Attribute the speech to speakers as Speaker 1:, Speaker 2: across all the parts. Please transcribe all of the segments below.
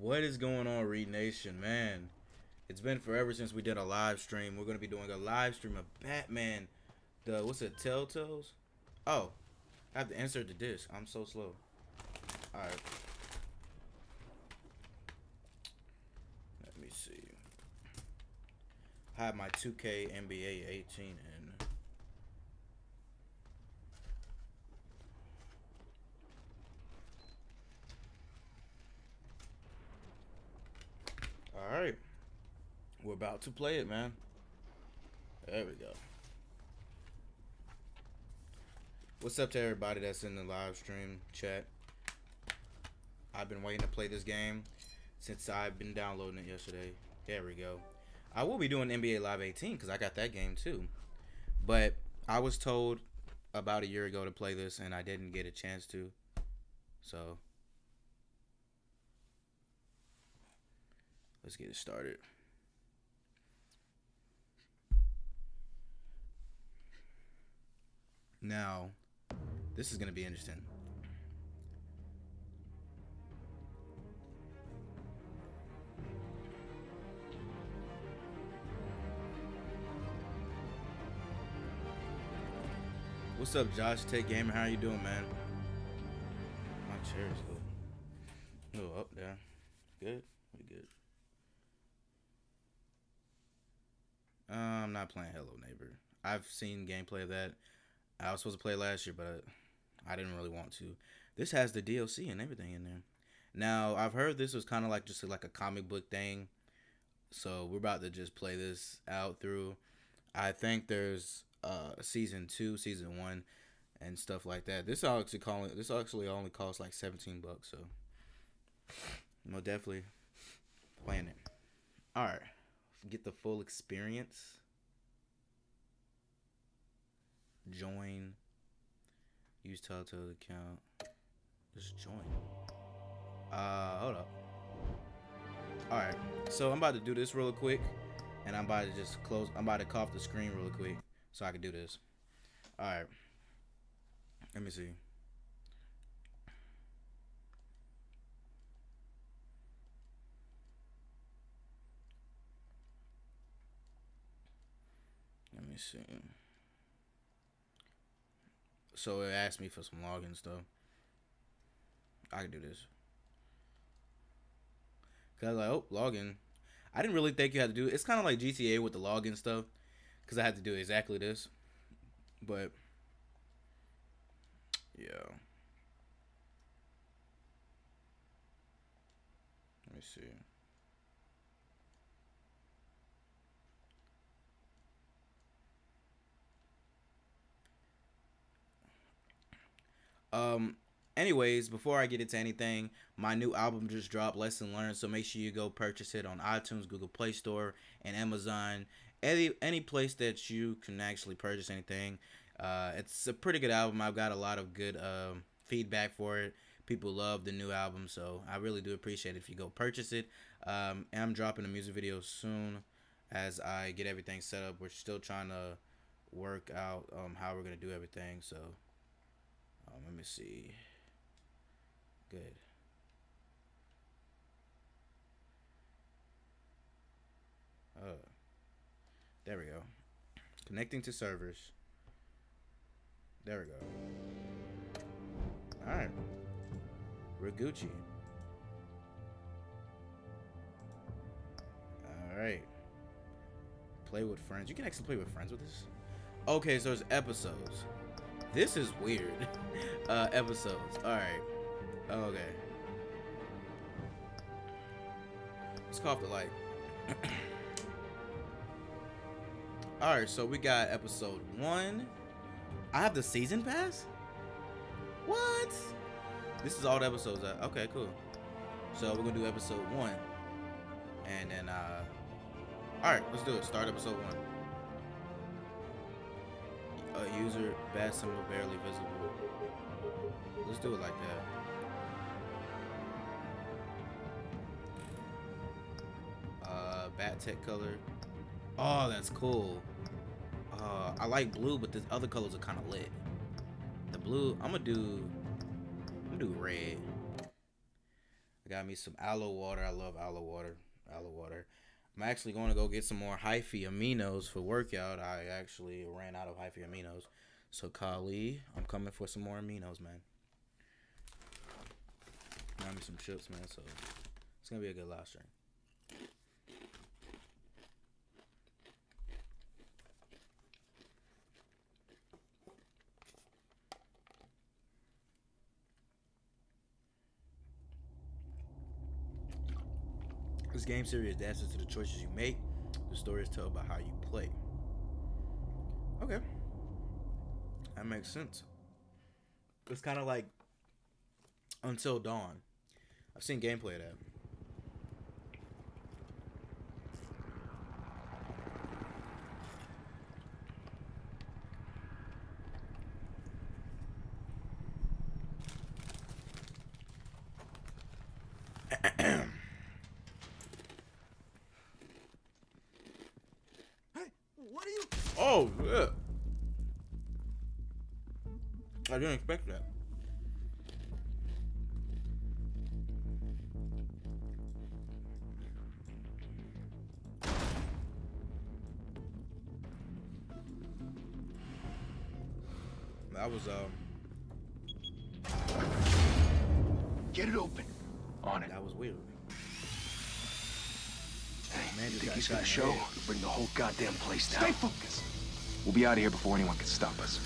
Speaker 1: What is going on, Reed Nation, man? It's been forever since we did a live stream. We're gonna be doing a live stream of Batman. What's it, Telltales? Oh, I have to insert the disc. I'm so slow. All right. Let me see. I have my 2K NBA 18 in. All right. We're about to play it, man. There we go. What's up to everybody that's in the live stream chat? I've been waiting to play this game since I've been downloading it yesterday. There we go. I will be doing NBA Live 18 because I got that game too. But I was told about a year ago to play this and I didn't get a chance to. So let's get it started. Now, this is going to be interesting. What's up, Josh Tech Gamer? How you doing, man? My chair is good. Oh, up there. Good? We good. I'm not playing Hello Neighbor. I've seen gameplay of that. I was supposed to play last year, but I didn't really want to. This has the DLC and everything in there. Now, I've heard this was kind of like just like a comic book thing. So we're about to just play this out through. I think there's season 2, season 1, and stuff like that. This actually only costs like $17, so I'm definitely playing it. All right, get the full experience. Join. Use Telltale account. Just join. Hold up. All right, so I'm about to do this real quick, and I'm about to just close. I'm about to cough the screen real quick so I can do this. All right. Let me see. Let me see. So it asked me for some login stuff. I can do this. Cause I was like, oh, login. I didn't really think you had to do it. It's kind of like GTA with the login stuff. Cause I had to do exactly this. But yeah. Let me see. Anyways, before I get into anything, my new album just dropped, Lesson Learned, so make sure you go purchase it on iTunes, Google Play Store, and Amazon. Any place that you can actually purchase anything. It's a pretty good album. I've got a lot of good feedback for it. People love the new album, so I really do appreciate it if you go purchase it. And I'm dropping a music video soon as I get everything set up. We're still trying to work out how we're going to do everything, so let me see. Good. There we go. Connecting to servers. There we go. Alright. We're Gucci. Alright. Play with friends. You can actually play with friends with this? Okay, so there's episodes. This is weird. Episodes. Alright. Okay. Let's call off the light. Alright, so we got episode 1. I have the season pass? What? This is all the episodes. Okay, cool. So we're gonna do episode 1. And then alright, let's do it. Start episode 1. User bat symbol barely visible. Let's do it like that. Bat tech color. Oh, that's cool. I like blue, but the other colors are kind of lit. The blue, I'm gonna do red. I got me some aloe water. I love aloe water. Aloe water. I'm actually going to go get some more hyphy aminos for workout. I actually ran out of hyphy aminos. So, Kali, I'm coming for some more aminos, man. Got me some chips, man. So, it's going to be a good live stream. This game series adapts to the choices you make. The story is told by how you play. Okay. That makes sense. It's kind of like Until Dawn. I've seen gameplay of that. Oh, yeah. I didn't expect that. That was,
Speaker 2: Get it open. On it.
Speaker 1: That was weird.
Speaker 2: Hey,
Speaker 1: Man,
Speaker 2: you
Speaker 1: just
Speaker 2: think
Speaker 1: got
Speaker 2: he's
Speaker 1: shot
Speaker 2: gonna
Speaker 1: in the
Speaker 2: show?
Speaker 1: head.
Speaker 2: Bring the whole goddamn place down.
Speaker 3: Stay focused.
Speaker 2: We'll be out of here before anyone can stop us.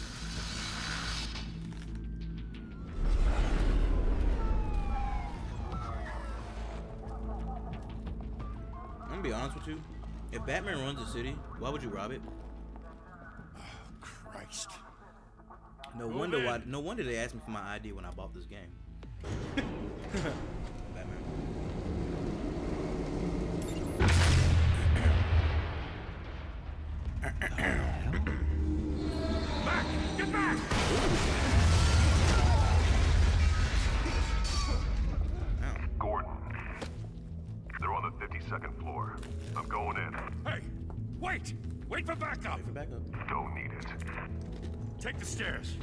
Speaker 1: I'm gonna be honest with you. If Batman runs the city, why would you rob it?
Speaker 3: Oh, Christ.
Speaker 1: No wonder they asked me for my ID when I bought this game. Batman.
Speaker 3: Back! Get back!
Speaker 4: Gordon, they're on the 52nd floor. I'm going in.
Speaker 3: Hey! Wait! Wait for backup!
Speaker 1: Wait for backup.
Speaker 4: Don't need it.
Speaker 3: Take the stairs.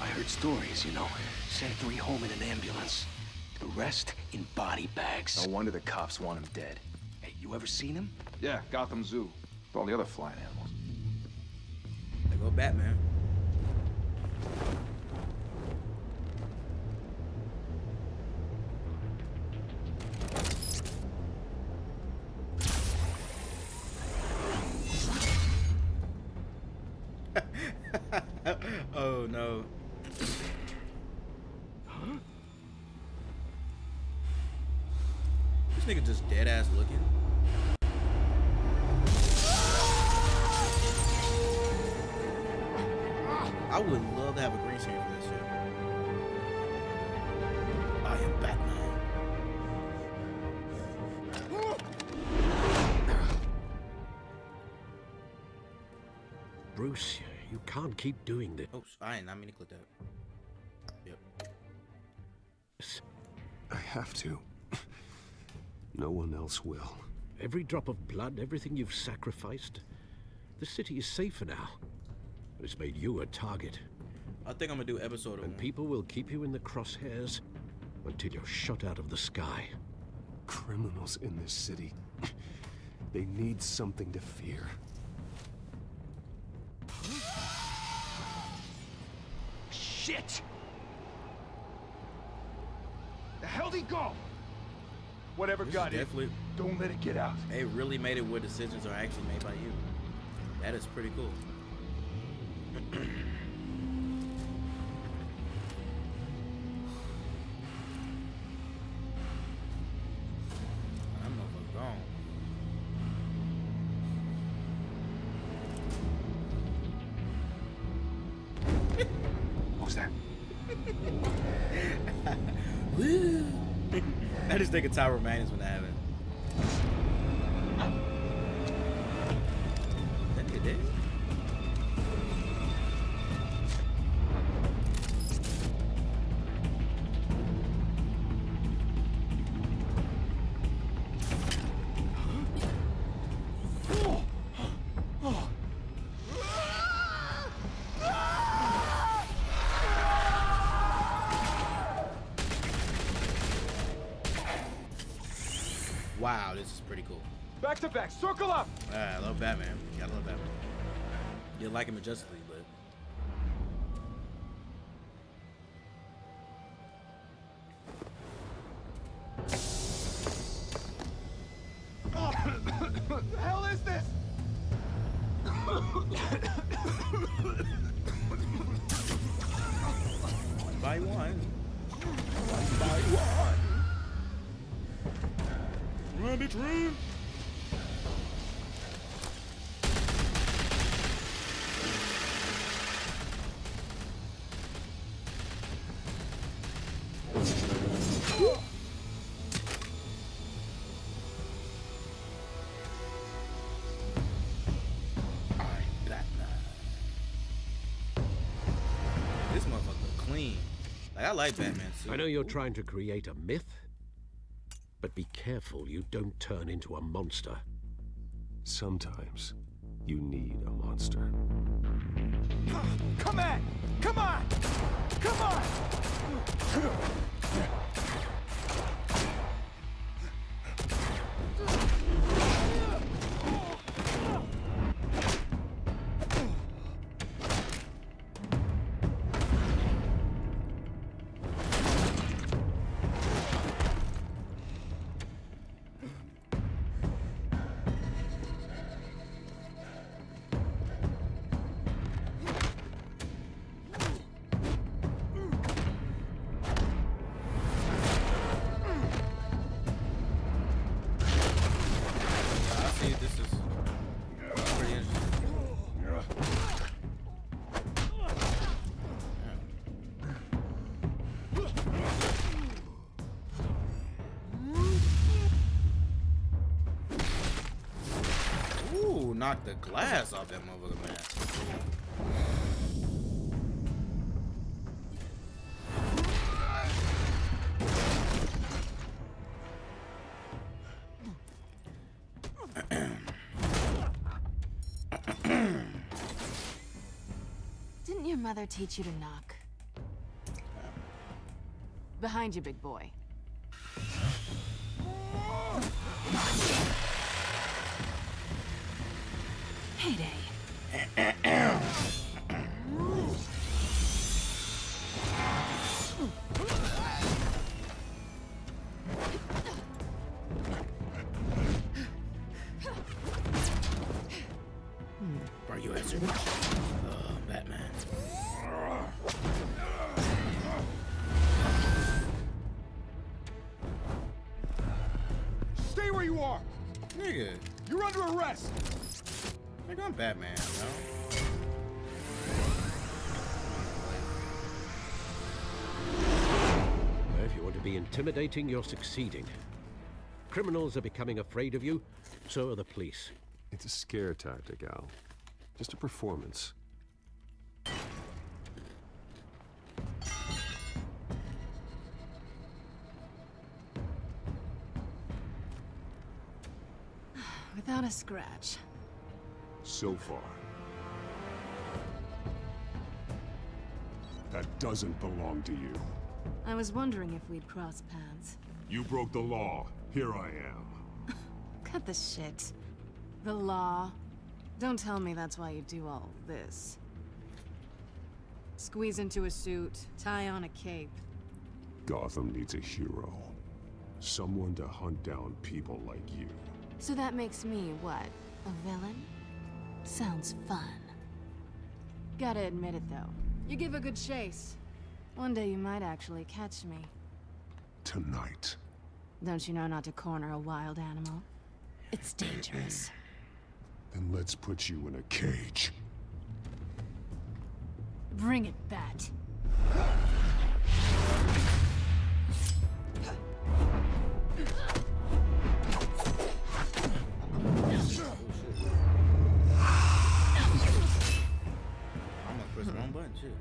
Speaker 2: I heard stories, you know. Sent 3 home in an ambulance. The rest in body bags.
Speaker 5: No wonder the cops want him dead.
Speaker 2: Hey, you ever seen him?
Speaker 5: Yeah, Gotham Zoo. With all the other flying animals.
Speaker 1: There go Batman. Oh no.
Speaker 3: Huh?
Speaker 1: This nigga just dead ass looking. I would love to have a green screen for this shit. I am Batman.
Speaker 6: Bruce, you can't keep doing this.
Speaker 1: Oh, I ain't not mean to click that. Yep.
Speaker 3: I have to. No one else will.
Speaker 6: Every drop of blood, everything you've sacrificed. The city is safer now. It's made you a target.
Speaker 1: I think I'm gonna do episode of
Speaker 6: And
Speaker 1: one.
Speaker 6: people will keep you in the crosshairs until you're shot out of the sky.
Speaker 3: Criminals in this city. They need something to fear.
Speaker 2: Shit! The hell'd he go?
Speaker 5: Whatever
Speaker 1: This
Speaker 5: got
Speaker 1: is
Speaker 5: in,
Speaker 1: definitely,
Speaker 5: don't let it get out.
Speaker 1: they really made it where decisions are actually made by you. That is pretty cool. I'm over gone.
Speaker 2: What was that?
Speaker 1: Woo! I just think of Tower of Madness when that happened. That nigga dead? Wow, this is pretty cool.
Speaker 5: Back to back, circle up!
Speaker 1: I love Batman. Gotta love Batman. You like him in Justice League, but...
Speaker 5: What the hell is this?
Speaker 1: One by one. One by one. Run, bitch, run! This motherfucker clean. Like, I like Batman suit.
Speaker 6: I know you're trying to create a myth, but be careful you don't turn into a monster.
Speaker 3: Sometimes you need a monster.
Speaker 5: Come on! Come on! Come on!
Speaker 1: Knock the glass off that motherfucker, man.
Speaker 7: Didn't your mother teach you to knock? Behind you, big boy. Heyday.
Speaker 1: Bro, you answered. Batman.
Speaker 5: Stay where you are!
Speaker 1: Nigga.
Speaker 5: You're under arrest!
Speaker 1: Nigga, I'm Batman, yo.
Speaker 6: If you want to be intimidating, you're succeeding. Criminals are becoming afraid of you, so are the police.
Speaker 3: It's a scare tactic, Al. Just a performance.
Speaker 7: Without a scratch.
Speaker 3: So far. That doesn't belong to you.
Speaker 7: I was wondering if we'd cross paths.
Speaker 3: You broke the law. Here I am.
Speaker 7: Cut the shit. The law. Don't tell me that's why you do all this. Squeeze into a suit, tie on a cape.
Speaker 3: Gotham needs a hero. Someone to hunt down people like you.
Speaker 7: So that makes me, what, a villain? Sounds fun. Gotta admit it, though. You give a good chase. One day you might actually catch me.
Speaker 3: Tonight.
Speaker 7: Don't you know not to corner a wild animal? It's dangerous.
Speaker 3: Then let's put you in a cage.
Speaker 7: Bring it, Bat.
Speaker 1: I'm gonna press the wrong button, too.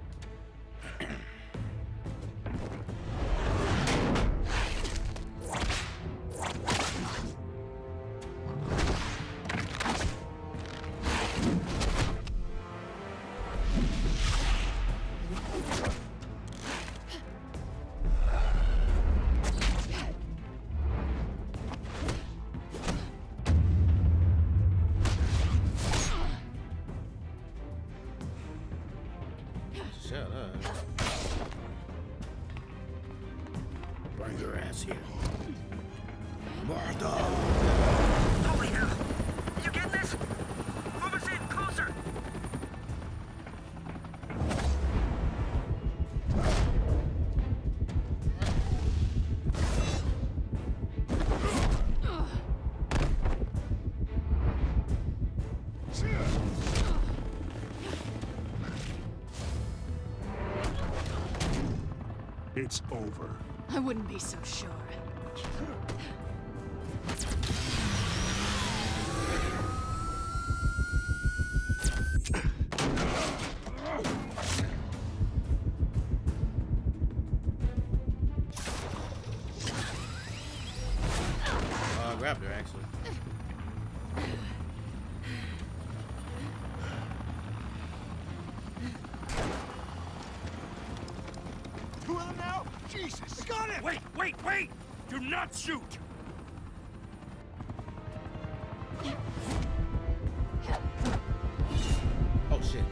Speaker 1: Bring your ass here. Martha!
Speaker 8: Holy hell! You getting this? Move us in, closer!
Speaker 3: It's over.
Speaker 7: I wouldn't be so sure.
Speaker 1: I grabbed her, actually.
Speaker 5: Two of them now? Jesus! Got it!
Speaker 8: Wait! Do not shoot!
Speaker 1: Oh, shit.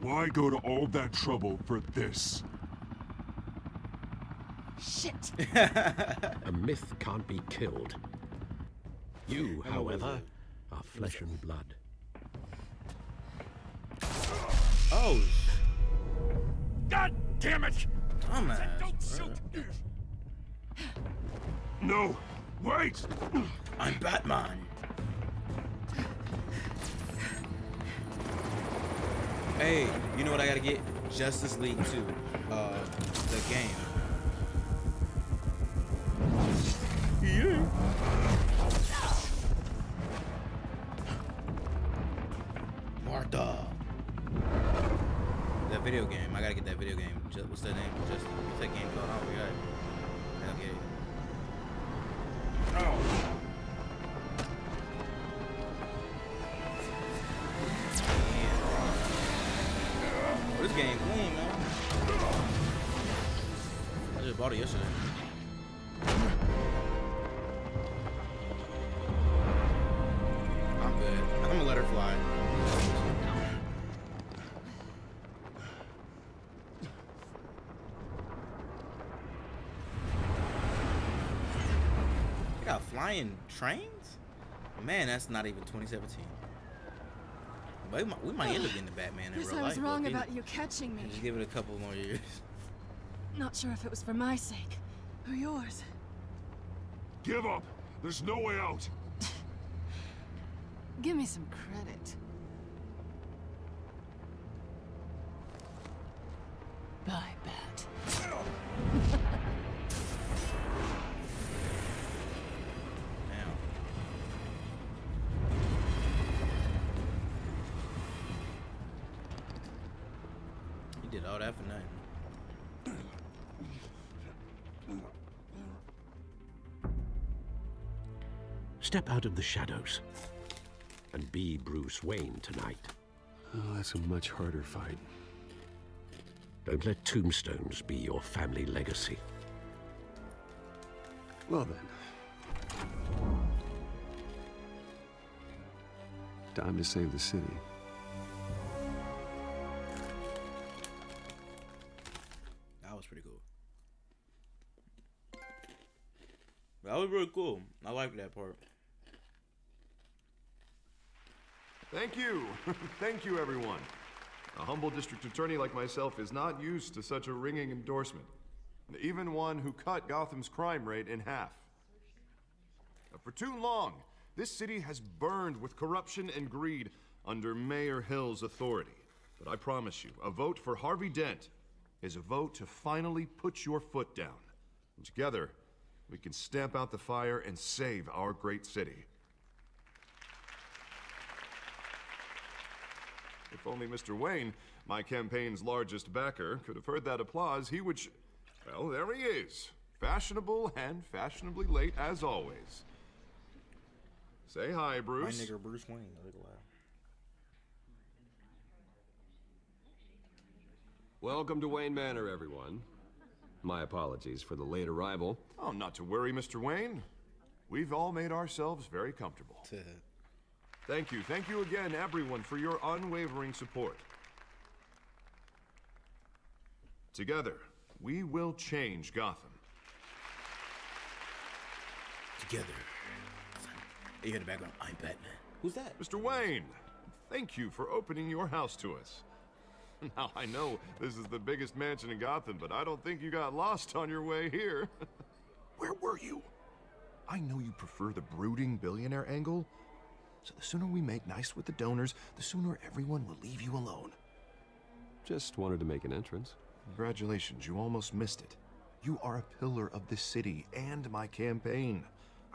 Speaker 3: Why go to all that trouble for this?
Speaker 7: Shit!
Speaker 6: A myth can't be killed. You, however, are flesh and blood.
Speaker 1: Oh,
Speaker 8: God damn it!
Speaker 1: dumbass.
Speaker 8: Don't
Speaker 1: bro.
Speaker 8: shoot!
Speaker 3: No! Wait!
Speaker 1: I'm Batman. Hey, you know what I gotta get? Justice League 2. The game. Yeah. Martha. That video game. I gotta get that video game. What's that name? What's that game called? Oh, we got it. I gotta get it. This game clean, man. I just bought it yesterday. I'm good. I'm gonna let her fly. You got flying trains? Man, that's not even 2017. But we might end up getting the Batman in
Speaker 7: Guess
Speaker 1: real
Speaker 7: I was
Speaker 1: life.
Speaker 7: wrong
Speaker 1: Okay?
Speaker 7: about you catching me.
Speaker 1: Just give it a couple more years.
Speaker 7: Not sure if it was for my sake or yours.
Speaker 3: Give up! There's no way out!
Speaker 7: Give me some credit. Bye, Bat.
Speaker 1: Now. He did all that for nothing.
Speaker 6: Step out of the shadows and be Bruce Wayne tonight.
Speaker 3: Oh, that's a much harder fight.
Speaker 6: Don't let tombstones be your family legacy.
Speaker 3: Well then. Time to save the city.
Speaker 1: That was pretty cool. That was really cool. I like that part.
Speaker 9: Thank you. Thank you, everyone. A humble district attorney like myself is not used to such a ringing endorsement. Even one who cut Gotham's crime rate in half. For too long, this city has burned with corruption and greed under Mayor Hill's authority. But I promise you, a vote for Harvey Dent is a vote to finally put your foot down. And together, we can stamp out the fire and save our great city. If only Mr. Wayne, my campaign's largest backer, could have heard that applause, he would well, there he is. Fashionable and fashionably late as always. Say hi,
Speaker 1: My
Speaker 9: Bruce.
Speaker 1: nigga Bruce Wayne. Look loud.
Speaker 3: Welcome to Wayne Manor, everyone. My apologies for the late arrival.
Speaker 9: Oh, not to worry, Mr. Wayne. We've all made ourselves very comfortable. Thank you again, everyone, for your unwavering support. Together, we will change Gotham.
Speaker 1: Together. You hear the background? I'm Batman. Who's that?
Speaker 9: Mr. Wayne, thank you for opening your house to us. Now, I know this is the biggest mansion in Gotham, but I don't think you got lost on your way here. Where were you? I know you prefer the brooding billionaire angle, so the sooner we make nice with the donors, the sooner everyone will leave you alone.
Speaker 3: Just wanted to make an entrance.
Speaker 9: Congratulations, you almost missed it. You are a pillar of this city and my campaign.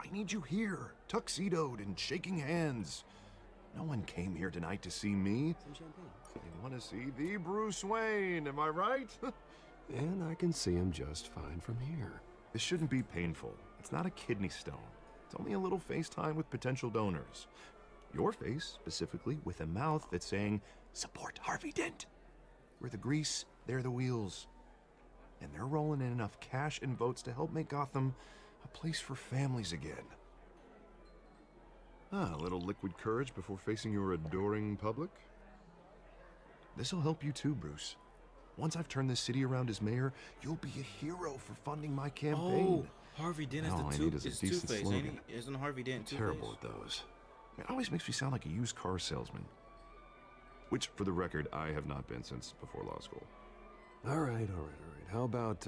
Speaker 9: I need you here, tuxedoed and shaking hands. No one came here tonight to see me.
Speaker 3: Some champagne.
Speaker 9: They want to see the Bruce Wayne, am I right?
Speaker 3: And I can see him just fine from here.
Speaker 9: This shouldn't be painful. It's not a kidney stone. It's only a little FaceTime with potential donors. Your face, specifically, with a mouth that's saying, support Harvey Dent. We're the grease, they're the wheels. And they're rolling in enough cash and votes to help make Gotham a place for families again. A little liquid courage before facing your adoring public. This'll help you too, Bruce. Once I've turned this city around as mayor, you'll be a hero for funding my campaign.
Speaker 1: Oh, Harvey Dent
Speaker 9: All I
Speaker 1: is
Speaker 9: need is a
Speaker 1: Two-Face,
Speaker 9: decent
Speaker 1: ain't
Speaker 9: slogan.
Speaker 1: he? Isn't Harvey Dent Two-Face?
Speaker 9: Terrible at those. It always makes me sound like a used car salesman. Which, for the record, I have not been since before law school.
Speaker 3: All right. How about,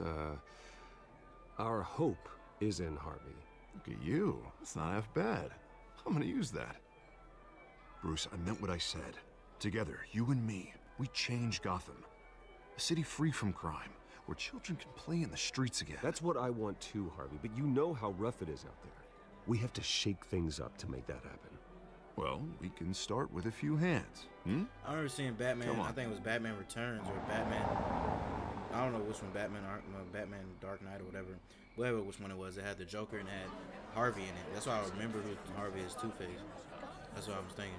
Speaker 3: our hope is in Harvey?
Speaker 9: Look at you. That's not half bad. I'm gonna use that. Bruce, I meant what I said. Together, you and me, we change Gotham. A city free from crime, where children can play in the streets again.
Speaker 3: That's what I want too, Harvey, but you know how rough it is out there. We have to shake things up to make that happen.
Speaker 9: Well, we can start with a few hands.
Speaker 1: I remember seeing Batman. I think it was Batman Returns or Batman. I don't know which one, Batman Dark Knight or whatever which one it was. It had the Joker and it had Harvey in it. That's why I remember who Harvey is Two-Face. That's what I was thinking.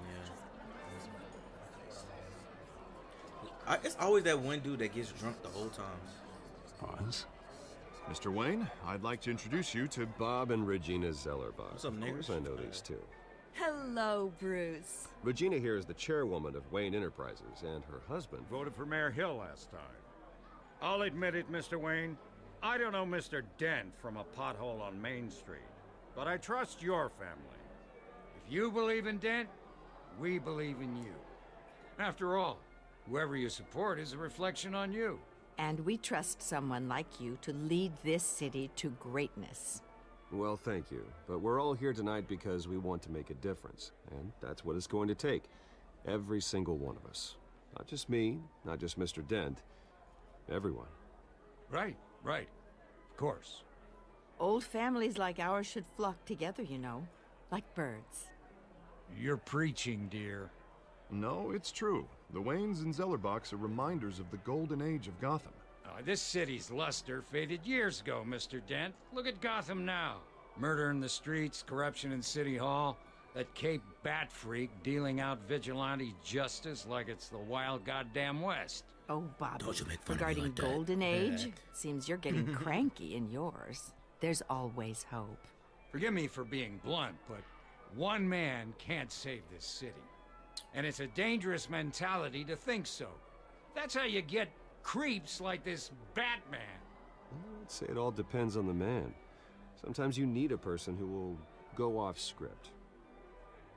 Speaker 1: Yeah. It's always that one dude that gets drunk the whole time.
Speaker 3: Pause.
Speaker 9: Mr. Wayne, I'd like to introduce you to
Speaker 3: Bob and Regina Zellerbach.
Speaker 1: What's up,
Speaker 3: Of
Speaker 1: niggers?
Speaker 3: course I know these two.
Speaker 10: Hello, Bruce.
Speaker 3: Regina here is the chairwoman of Wayne Enterprises, and her husband...
Speaker 11: Voted for Mayor Hill last time. I'll admit it, Mr. Wayne. I don't know Mr. Dent from a pothole on Main Street, but I trust your family. If you believe in Dent, we believe in you. After all, whoever you support is a reflection on you.
Speaker 10: And we trust someone like you to lead this city to greatness.
Speaker 3: Well, thank you. But we're all here tonight because we want to make a difference. And that's what it's going to take. Every single one of us. Not just me, not just Mr. Dent. Everyone.
Speaker 11: Right. Of course.
Speaker 10: Old families like ours should flock together, you know. Like birds.
Speaker 11: You're preaching, dear.
Speaker 9: No, it's true. The Waynes and Zellerbachs are reminders of the golden age of Gotham.
Speaker 11: This city's luster faded years ago, Mr. Dent. Look at Gotham now. Murder in the streets, corruption in City Hall, that Cape Bat freak dealing out vigilante justice like it's the wild goddamn West.
Speaker 10: Oh, Bobby,
Speaker 1: Don't you make fun of me
Speaker 10: regarding
Speaker 1: like that.
Speaker 10: Golden Age, seems you're getting cranky in yours. There's always hope.
Speaker 11: Forgive me for being blunt, but one man can't save this city. And it's a dangerous mentality to think so. That's how you get creeps like this Batman.
Speaker 3: I'd say it all depends on the man. Sometimes you need a person who will go off script.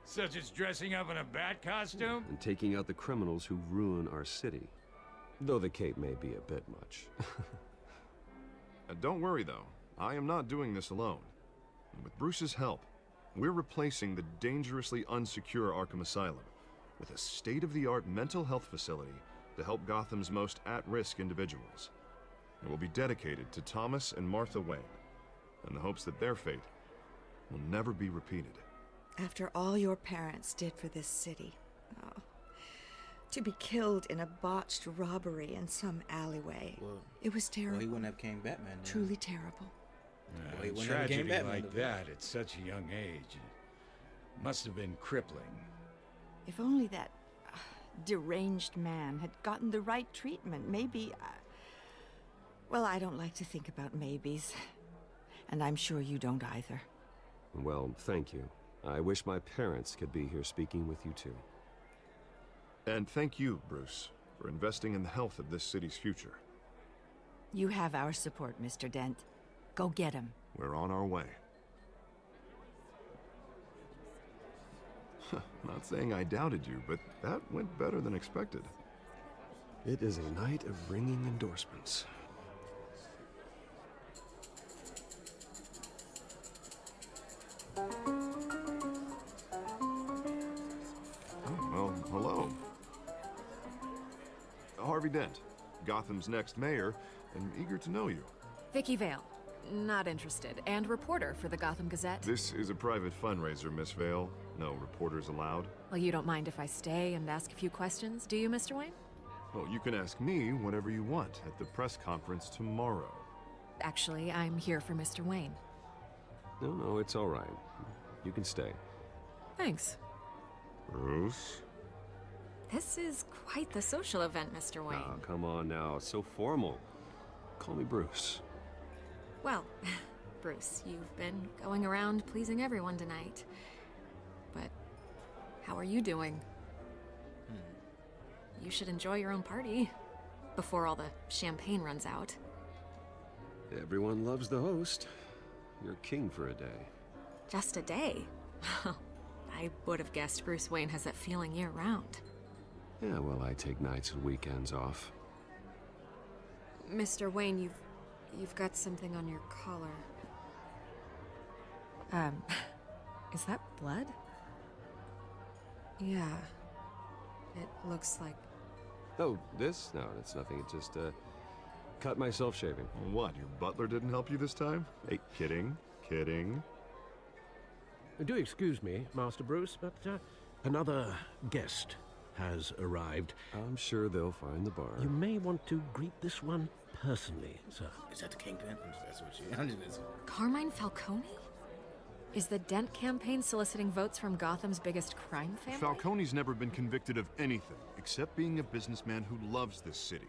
Speaker 11: Such as dressing up in a bat costume?
Speaker 3: And taking out the criminals who ruin our city. Though the cape may be a bit much.
Speaker 9: Don't worry, though. I am not doing this alone. And with Bruce's help, we're replacing the dangerously unsecure Arkham Asylum with a state-of-the-art mental health facility to help Gotham's most at-risk individuals. It will be dedicated to Thomas and Martha Wayne, in the hopes that their fate will never be repeated.
Speaker 12: After all your parents did for this city, to be killed in a botched robbery in some alleyway, it was terrible.
Speaker 1: Well, he wouldn't have came Batman then.
Speaker 12: Truly terrible.
Speaker 1: Wait, when
Speaker 11: Tragedy
Speaker 1: Batman
Speaker 11: like that at such a young age must have been crippling.
Speaker 10: If only that deranged man had gotten the right treatment, maybe... Well, I don't like to think about maybes. And I'm sure you don't either.
Speaker 3: Well, thank you. I wish my parents could be here speaking with you too.
Speaker 9: And thank you, Bruce, for investing in the health of this city's future.
Speaker 10: You have our support, Mr. Dent. Go get him.
Speaker 9: We're on our way. Not saying I doubted you, but that went better than expected.
Speaker 3: It is a night of ringing endorsements.
Speaker 9: Well, hello. Harvey Dent, Gotham's next mayor, and eager to know you.
Speaker 13: Vicky Vale. Not interested. And reporter for the Gotham Gazette.
Speaker 9: This is a private fundraiser, Miss Vale. No reporters allowed.
Speaker 13: Well, you don't mind if I stay and ask a few questions, do you, Mr. Wayne?
Speaker 9: Well, you can ask me whatever you want at the press conference tomorrow.
Speaker 13: Actually, I'm here for Mr. Wayne.
Speaker 3: No, it's all right. You can stay.
Speaker 13: Thanks.
Speaker 9: Bruce?
Speaker 13: This is quite the social event, Mr. Wayne.
Speaker 3: Oh, come on now. It's so formal. Call me Bruce.
Speaker 13: Well, Bruce, you've been going around pleasing everyone tonight. But how are you doing? You should enjoy your own party before all the champagne runs out.
Speaker 3: Everyone loves the host. You're king for a day.
Speaker 13: Just a day? I would have guessed Bruce Wayne has that feeling year-round.
Speaker 3: Yeah, well, I take nights and weekends off.
Speaker 13: Mr. Wayne, you've got something on your collar. Is that blood? Yeah. It looks like...
Speaker 3: Oh, this? No, that's nothing. It just, cut myself shaving.
Speaker 9: What, your butler didn't help you this time? Hey, kidding.
Speaker 6: Do excuse me, Master Bruce, but another guest has arrived.
Speaker 3: I'm sure they'll find the bar.
Speaker 6: You may want to greet this one personally, sir.
Speaker 1: Is that the Kingpin? That's what you...
Speaker 13: Carmine Falcone? Is the Dent campaign soliciting votes from Gotham's biggest crime family?
Speaker 9: Falcone's never been convicted of anything, except being a businessman who loves this city.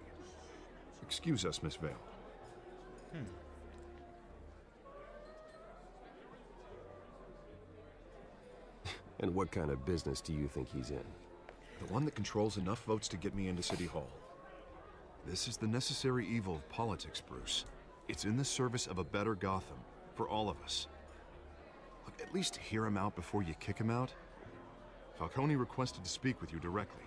Speaker 9: Excuse us, Miss Vale.
Speaker 3: And what kind of business do you think he's in?
Speaker 9: The one that controls enough votes to get me into City Hall. This is the necessary evil of politics, Bruce. It's in the service of a better Gotham, for all of us. Look, at least hear him out before you kick him out. Falcone requested to speak with you directly.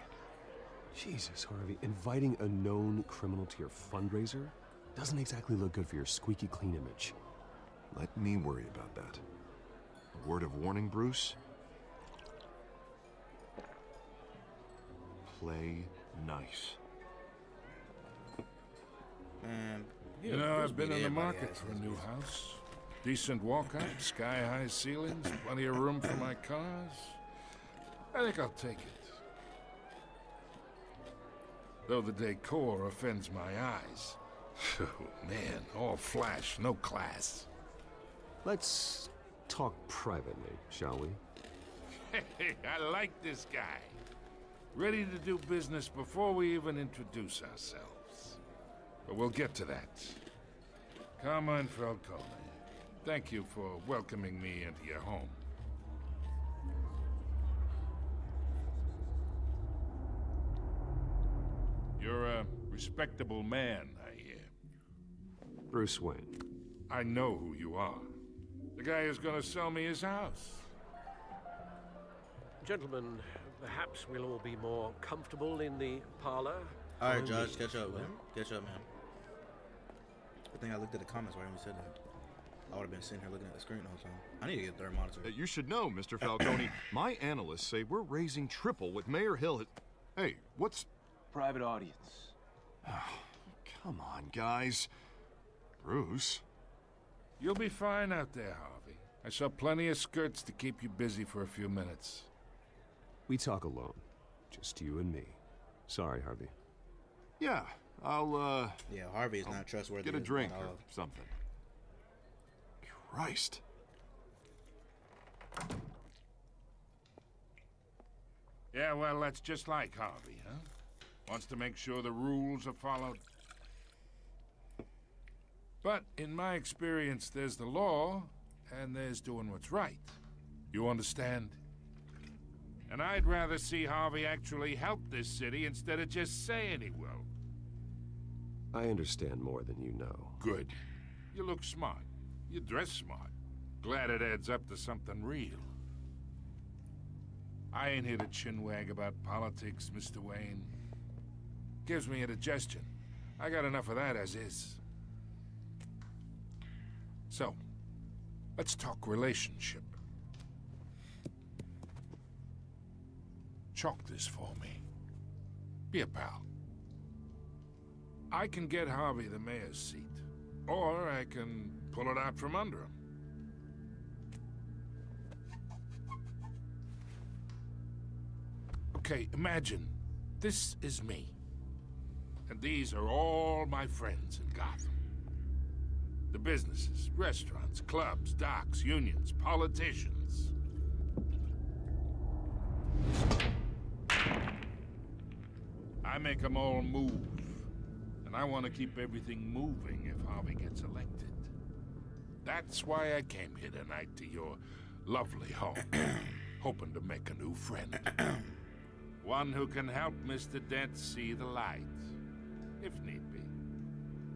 Speaker 3: Jesus, Harvey, inviting a known criminal to your fundraiser doesn't exactly look good for your squeaky clean image.
Speaker 9: Let me worry about that. A word of warning, Bruce? Play nice.
Speaker 11: You know, I've been in the market for a new house. Decent walkout, sky-high ceilings, plenty of room for my cars. I think I'll take it. Though the decor offends my eyes. Oh, man, all flash, no class.
Speaker 3: Let's talk privately, shall we?
Speaker 11: Hey, I like this guy. Ready to do business before we even introduce ourselves. But we'll get to that. Carmine Falcone, thank you for welcoming me into your home. You're a respectable man, I hear.
Speaker 3: Bruce Wayne.
Speaker 11: I know who you are. The guy who's gonna sell me his house.
Speaker 6: Gentlemen, perhaps we'll all be more comfortable in the parlor.
Speaker 1: All right, Josh, catch up, man. Catch up, man. I think I looked at the comments right when we said that. I would have been sitting here looking at the screen the whole time. I need to get a third monitor.
Speaker 9: You should know, Mr. Falcone. My analysts say we're raising triple with Mayor Hill. Hey, what's...
Speaker 2: Private audience.
Speaker 9: Oh, come on, guys. Bruce?
Speaker 11: You'll be fine out there, Harvey. I saw plenty of skirts to keep you busy for a few minutes.
Speaker 3: We talk alone. Just you and me. Sorry, Harvey.
Speaker 9: Yeah, I'll,
Speaker 1: Yeah, Harvey is not trustworthy.
Speaker 9: Get a drink or something. Christ.
Speaker 14: Yeah, well, that's just like Harvey, huh? Wants to make sure the rules are followed. But in my experience, there's the law, and there's doing what's right. You understand? And I'd rather see Harvey actually help this city instead of just saying he will.
Speaker 3: I understand more than you know.
Speaker 14: Good. You look smart. You dress smart. Glad it adds up to something real. I ain't here to chinwag about politics, Mr. Wayne. Gives me indigestion. I got enough of that as is. So, let's talk relationship. Chalk this for me. Be a pal. I can get Harvey the mayor's seat, or I can pull it out from under him. Okay, imagine this is me. And these are all my friends in Gotham. The businesses, restaurants, clubs, docks, unions, politicians. I make them all move. And I want to keep everything moving if Harvey gets elected. That's why I came here tonight to your lovely home, hoping to make a new friend. One who can help Mr. Dent see the light, if need be.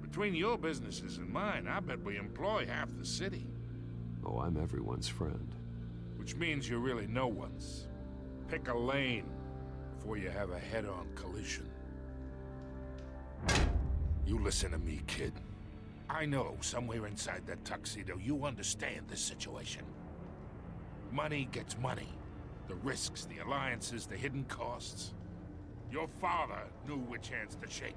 Speaker 14: Between your businesses and mine, I bet we employ half the city.
Speaker 3: Oh, I'm everyone's friend.
Speaker 14: Which means you're really no one's. Pick a lane before you have a head-on collision. You listen to me, kid. I know somewhere inside that tuxedo you understand this situation. Money gets money. The risks, the alliances, the hidden costs. Your father knew which hands to shake.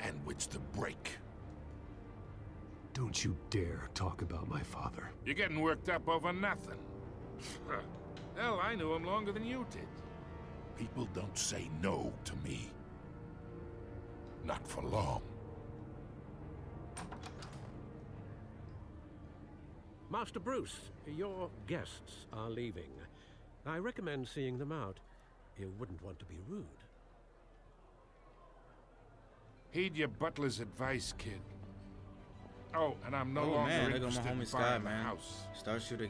Speaker 14: And which to break.
Speaker 3: Don't you dare talk about my father.
Speaker 14: You're getting worked up over nothing. Hell, I knew him longer than you did. People don't say no to me. Not for long.
Speaker 6: Master Bruce, your guests are leaving. I recommend seeing them out. You wouldn't want to be rude.
Speaker 14: Heed your butler's advice, kid. Oh, and I'm no longer interested in buying the house.
Speaker 1: Star Shooter.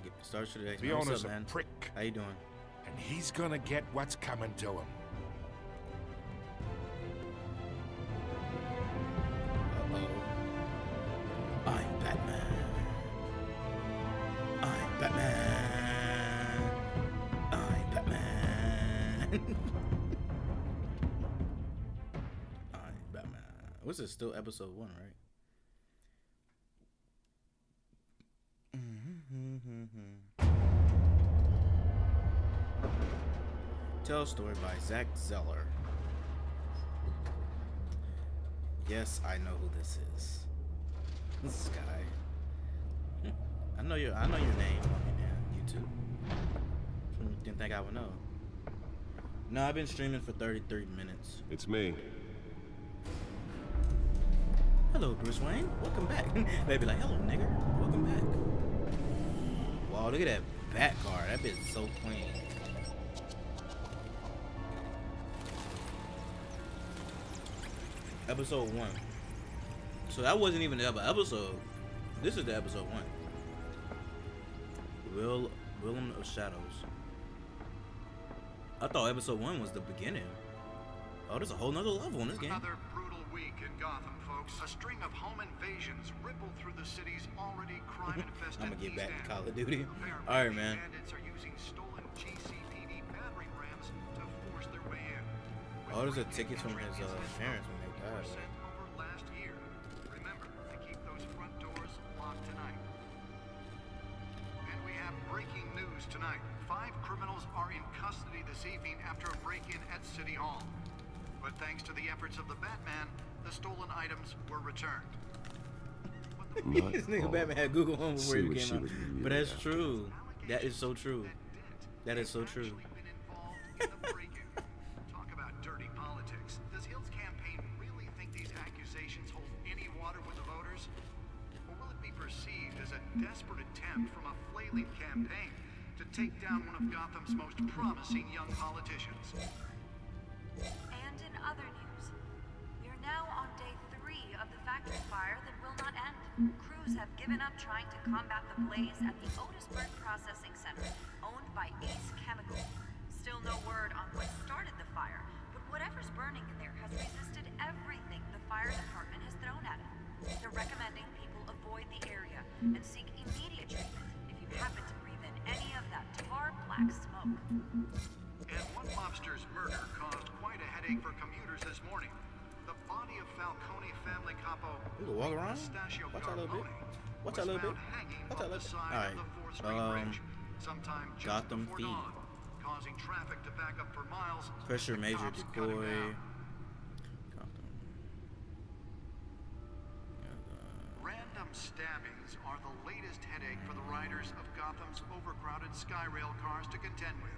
Speaker 14: The owner's a
Speaker 1: man?
Speaker 14: prick.
Speaker 1: How you doing?
Speaker 14: And he's gonna get what's coming to him.
Speaker 1: Uh-oh. I'm Batman. I'm Batman. I'm Batman. I'm Batman. What's this? Still episode 1, right? Tell Story by Zach Zeller. Yes, I know who this is. This guy. I know your name on YouTube. Didn't think I would know. No, I've been streaming for 33 minutes.
Speaker 3: It's me.
Speaker 1: Hello, Bruce Wayne. Welcome back. They'd be like, hello, nigger. Welcome back. Wow, look at that bat car. That bit's so clean. Episode 1. So that wasn't even the episode. This is the episode 1. Realm of Shadows. I thought episode 1 was the beginning. Oh, there's a whole nother level in this game.
Speaker 15: Another brutal week in Gotham, folks. A string of home invasions ripple through the city's already crime-infested
Speaker 1: I'm gonna get back to
Speaker 15: East
Speaker 1: Call
Speaker 15: End.
Speaker 1: of Duty.
Speaker 15: Apparently,
Speaker 1: All right, man.
Speaker 15: bandits are using stolen GCPD battering rams to force their way in.
Speaker 1: Oh, there's a ticket from his parents when they died.
Speaker 15: Over last year. Remember to keep those front doors locked tonight. And we have breaking news tonight. 5 criminals are in custody this evening after a break-in at City Hall. But thanks to the efforts of the Batman, the stolen items were returned.
Speaker 1: This nigga Batman had Google Home before he came out. But that's true. That is so true. That is so true.
Speaker 15: Talk about dirty politics. Does Hill's campaign really think these accusations hold any water desperate attempt from a flailing campaign to take down one of Gotham's most promising young politicians.
Speaker 16: And in other news, we are now on day 3 of the factory fire that will not end. Crews have given up trying to combat the blaze at the Otisburg Processing Center, owned by Ace Chemical. Still no word on what started the fire, but whatever's burning in there has resisted everything the fire department has thrown at it. They're recommending people avoid the area and seek immediate treatment if you happen to breathe in any of that tar black smoke.
Speaker 15: And one mobster's murder caused quite a headache for commuters this morning. The body of Falcone family capo
Speaker 1: walk around?
Speaker 15: Pistachio
Speaker 1: Watch out a little bit.
Speaker 15: Carbone
Speaker 1: Watch
Speaker 15: was
Speaker 1: out a little bit.
Speaker 15: found hanging
Speaker 1: Watch out a
Speaker 15: on the
Speaker 1: little bit.
Speaker 15: side of the 4th Street Bridge sometime just
Speaker 1: Gotham
Speaker 15: before
Speaker 1: Feed.
Speaker 15: dawn, causing traffic to back up for miles.
Speaker 1: Pressure
Speaker 15: with
Speaker 1: Major
Speaker 15: cops cutting
Speaker 1: Decoy.
Speaker 15: down. Random stabbings are the latest headache for the riders of Gotham's overcrowded Skyrail cars to contend with.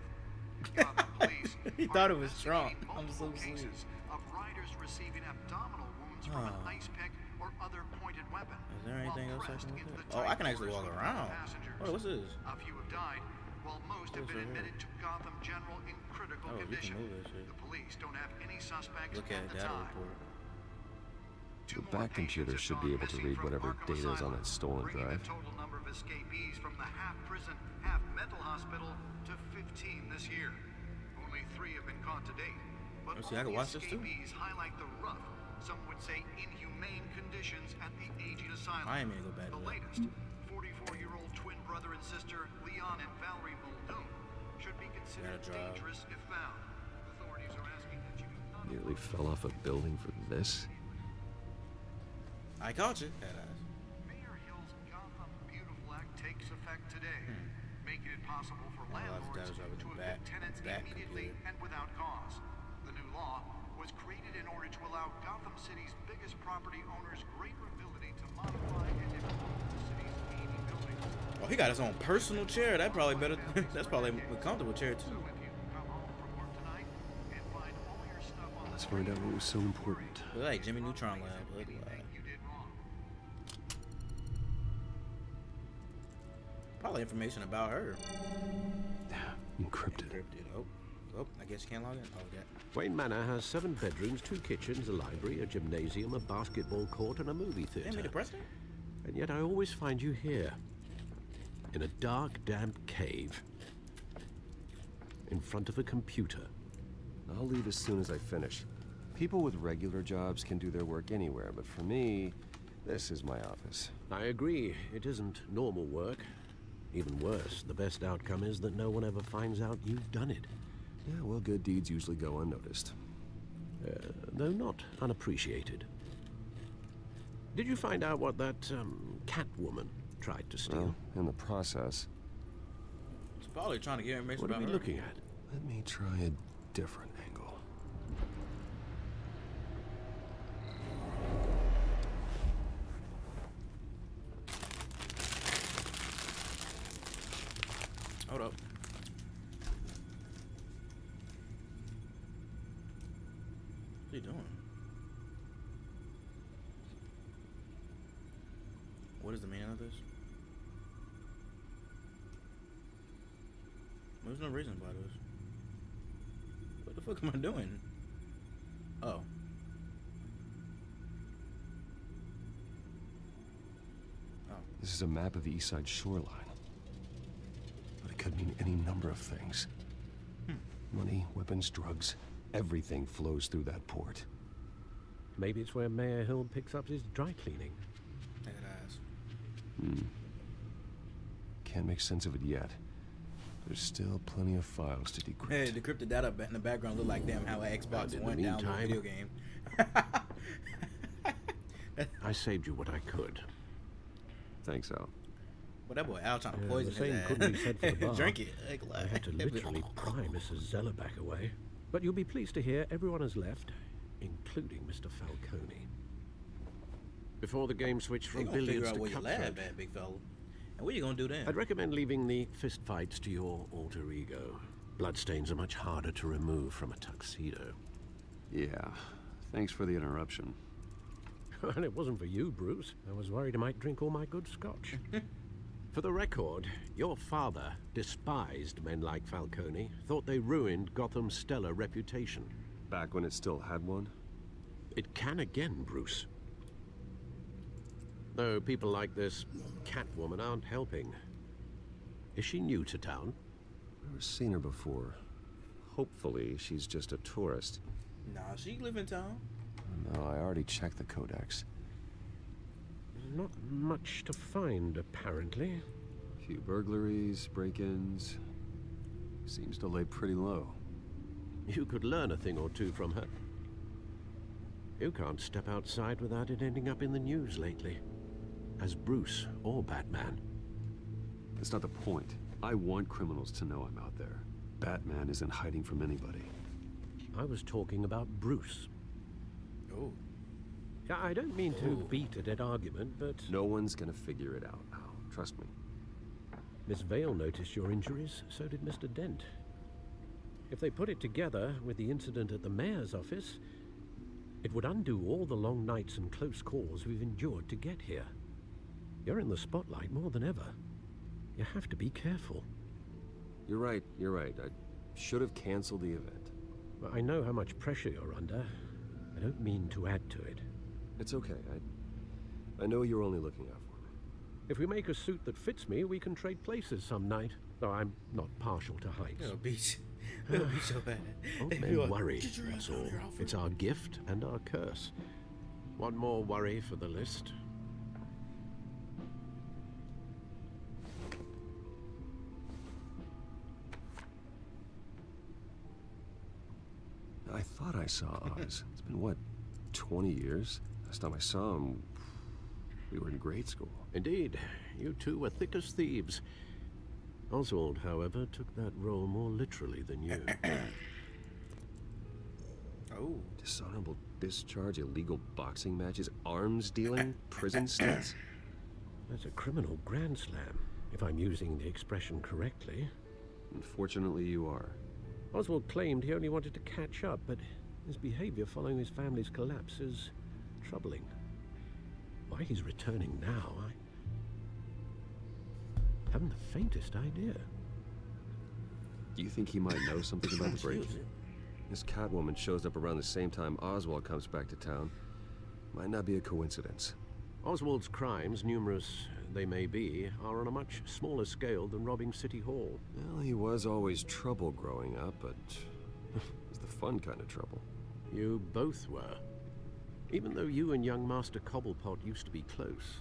Speaker 15: Gotham police
Speaker 1: He
Speaker 15: are
Speaker 1: thought it was strong.
Speaker 15: investigating
Speaker 1: I'm so
Speaker 15: multiple
Speaker 1: sleepy.
Speaker 15: cases of riders receiving abdominal wounds from an ice pick or other pointed weapon.
Speaker 1: Is there anything else I
Speaker 15: pressed
Speaker 1: can
Speaker 15: into
Speaker 1: look
Speaker 15: the
Speaker 1: at? Oh, I
Speaker 15: tight
Speaker 1: can actually walk
Speaker 15: quarters of
Speaker 1: around.
Speaker 15: passengers.
Speaker 1: Oh, what's this?
Speaker 15: A few have died, while most have
Speaker 1: What's
Speaker 15: been
Speaker 1: over here?
Speaker 15: admitted to Gotham General in critical
Speaker 1: Oh, you can
Speaker 15: condition.
Speaker 1: move this shit.
Speaker 15: The police don't have any suspects
Speaker 1: Look
Speaker 15: at
Speaker 1: at
Speaker 15: the
Speaker 1: data
Speaker 15: time.
Speaker 1: report.
Speaker 3: The back computer should be able to read whatever data is on that stolen
Speaker 15: Bringing
Speaker 3: drive.
Speaker 15: the total number of escapees from the half-prison, half-mental hospital to 15 this year. Only 3 have been caught to date. But
Speaker 1: Oh, see, I
Speaker 15: all
Speaker 1: can
Speaker 15: the
Speaker 1: watch this too.
Speaker 15: escapees highlight the rough, some would say inhumane conditions at the aging asylum.
Speaker 1: I ain't gonna go back
Speaker 15: The
Speaker 1: to that.
Speaker 15: latest, 44-year-old twin brother and sister Leon and Valerie Muldoon should be considered
Speaker 1: drive.
Speaker 15: dangerous if found. Authorities are asking that you do not
Speaker 3: Nearly fell off a building for this.
Speaker 1: I caught you. Deadass.
Speaker 15: Mayor Hill's Gotham Beautiful Act takes effect today, making it possible for landlords to evict tenants immediately and without cause. The new law was created in order to allow Gotham City's biggest property owners greater ability to modify and improve the city's aging buildings.
Speaker 1: Oh, he got his own personal chair. That probably better. That's probably a comfortable chair too.
Speaker 3: Let's find out what was so important.
Speaker 1: Look like Jimmy Neutron Lab. Look like. Probably information about her.
Speaker 3: Encrypted.
Speaker 1: Oh, I guess you can't log in. Oh, yeah.
Speaker 6: Wayne Manor has 7 bedrooms, 2 kitchens, a library, a gymnasium, a basketball court, and a movie theater.
Speaker 1: They made the president?
Speaker 6: And yet I always find you here, in a dark, damp cave, in front of a computer.
Speaker 3: I'll leave as soon as I finish. People with regular jobs can do their work anywhere, but for me, this is my office.
Speaker 6: I agree, it isn't normal work. Even worse, the best outcome is that no one ever finds out you've done it.
Speaker 3: Yeah, well, good deeds usually go unnoticed.
Speaker 6: Though not unappreciated. Did you find out what that, Catwoman tried to steal?
Speaker 3: Well, in the process.
Speaker 1: It's probably trying to get information
Speaker 6: What
Speaker 1: about
Speaker 6: are we
Speaker 1: her.
Speaker 6: looking at?
Speaker 3: Let me try a different angle.
Speaker 1: Hold up. What are you doing? What is the meaning of this? There's no reason why this. What the fuck am I doing? Oh.
Speaker 3: This is a map of the East Side shoreline. But it could mean any number of things. Money, weapons, drugs, everything flows through that port.
Speaker 6: Maybe it's where Mayor Hill picks up his dry cleaning.
Speaker 3: Can't make sense of it yet. There's still plenty of files to decrypt.
Speaker 1: Hey, the decrypted data in the background look like damn how Xbox
Speaker 6: in the
Speaker 1: One download
Speaker 6: meantime-
Speaker 1: video game.
Speaker 6: I saved you what I could.
Speaker 3: Thanks, Al.
Speaker 1: But that boy Al trying to
Speaker 6: The
Speaker 1: poison
Speaker 6: same
Speaker 1: his
Speaker 6: couldn't be said for the bar.
Speaker 1: ass. Drink it.
Speaker 6: I had to literally pry Mrs. Zeller back away. But you'll be pleased to hear everyone has left, including Mr. Falcone. Before the game switched
Speaker 1: They
Speaker 6: from
Speaker 1: gonna figure
Speaker 6: billiards
Speaker 1: out
Speaker 6: to
Speaker 1: where you lab
Speaker 6: cutthroat,
Speaker 1: at, big fella. And what you gonna do then?
Speaker 6: I'd recommend leaving the fistfights to your alter ego. Bloodstains are much harder to remove from a tuxedo.
Speaker 3: Yeah, thanks for the interruption.
Speaker 6: And it wasn't for you, Bruce. I was worried I might drink all my good scotch. For the record, your father despised men like Falcone, thought they ruined Gotham's stellar reputation.
Speaker 3: Back when it still had one?
Speaker 6: It can again, Bruce. Though people like this Catwoman aren't helping. Is she new to town?
Speaker 3: I've never seen her before. Hopefully, she's just a tourist.
Speaker 1: Nah, she live in town.
Speaker 3: No, I already checked the codex.
Speaker 6: Not much to find, apparently.
Speaker 3: A few burglaries, break-ins. Seems to lay pretty low.
Speaker 6: You could learn a thing or two from her. You can't step outside without it ending up in the news lately. As Bruce or Batman.
Speaker 3: That's not the point. I want criminals to know I'm out there. Batman isn't hiding from anybody.
Speaker 6: I was talking about Bruce.
Speaker 1: Oh.
Speaker 6: Yeah, I don't mean to beat a dead argument, but...
Speaker 3: No one's gonna figure it out now. Trust me.
Speaker 6: Miss Vale noticed your injuries, so did Mr. Dent. If they put it together with the incident at the mayor's office, it would undo all the long nights and close calls we've endured to get here. You're in the spotlight more than ever. You have to be careful.
Speaker 3: You're right. I should have canceled the event.
Speaker 6: Well, I know how much pressure you're under. I don't mean to add to it.
Speaker 3: It's okay. I know you're only looking out for me.
Speaker 6: If we make a suit that fits me, we can trade places some night. Though I'm not partial to heights.
Speaker 1: It'll be so bad.
Speaker 6: Old men worry, that's all. It's our gift and our curse. One more worry for the list.
Speaker 3: I thought I saw Oz. It's been, what, 20 years? Last time I saw him, we were in grade school.
Speaker 6: Indeed. You two were thick as thieves. Oswald, however, took that role more literally than you.
Speaker 1: Oh.
Speaker 3: Dishonorable discharge, illegal boxing matches, arms dealing, prison stints.
Speaker 6: That's a criminal grand slam, if I'm using the expression correctly.
Speaker 3: Unfortunately, you are.
Speaker 6: Oswald claimed he only wanted to catch up, but his behavior following his family's collapse is troubling. Why he's returning now, I haven't the faintest idea.
Speaker 3: Do you think he might know something about the break? This Catwoman shows up around the same time Oswald comes back to town. Might not be a coincidence.
Speaker 6: Oswald's crimes, numerous they may be, are on a much smaller scale than robbing City Hall.
Speaker 3: Well, he was always trouble growing up, but it's the fun kind of trouble.
Speaker 6: You both were. Even though you and young Master Cobblepot used to be close,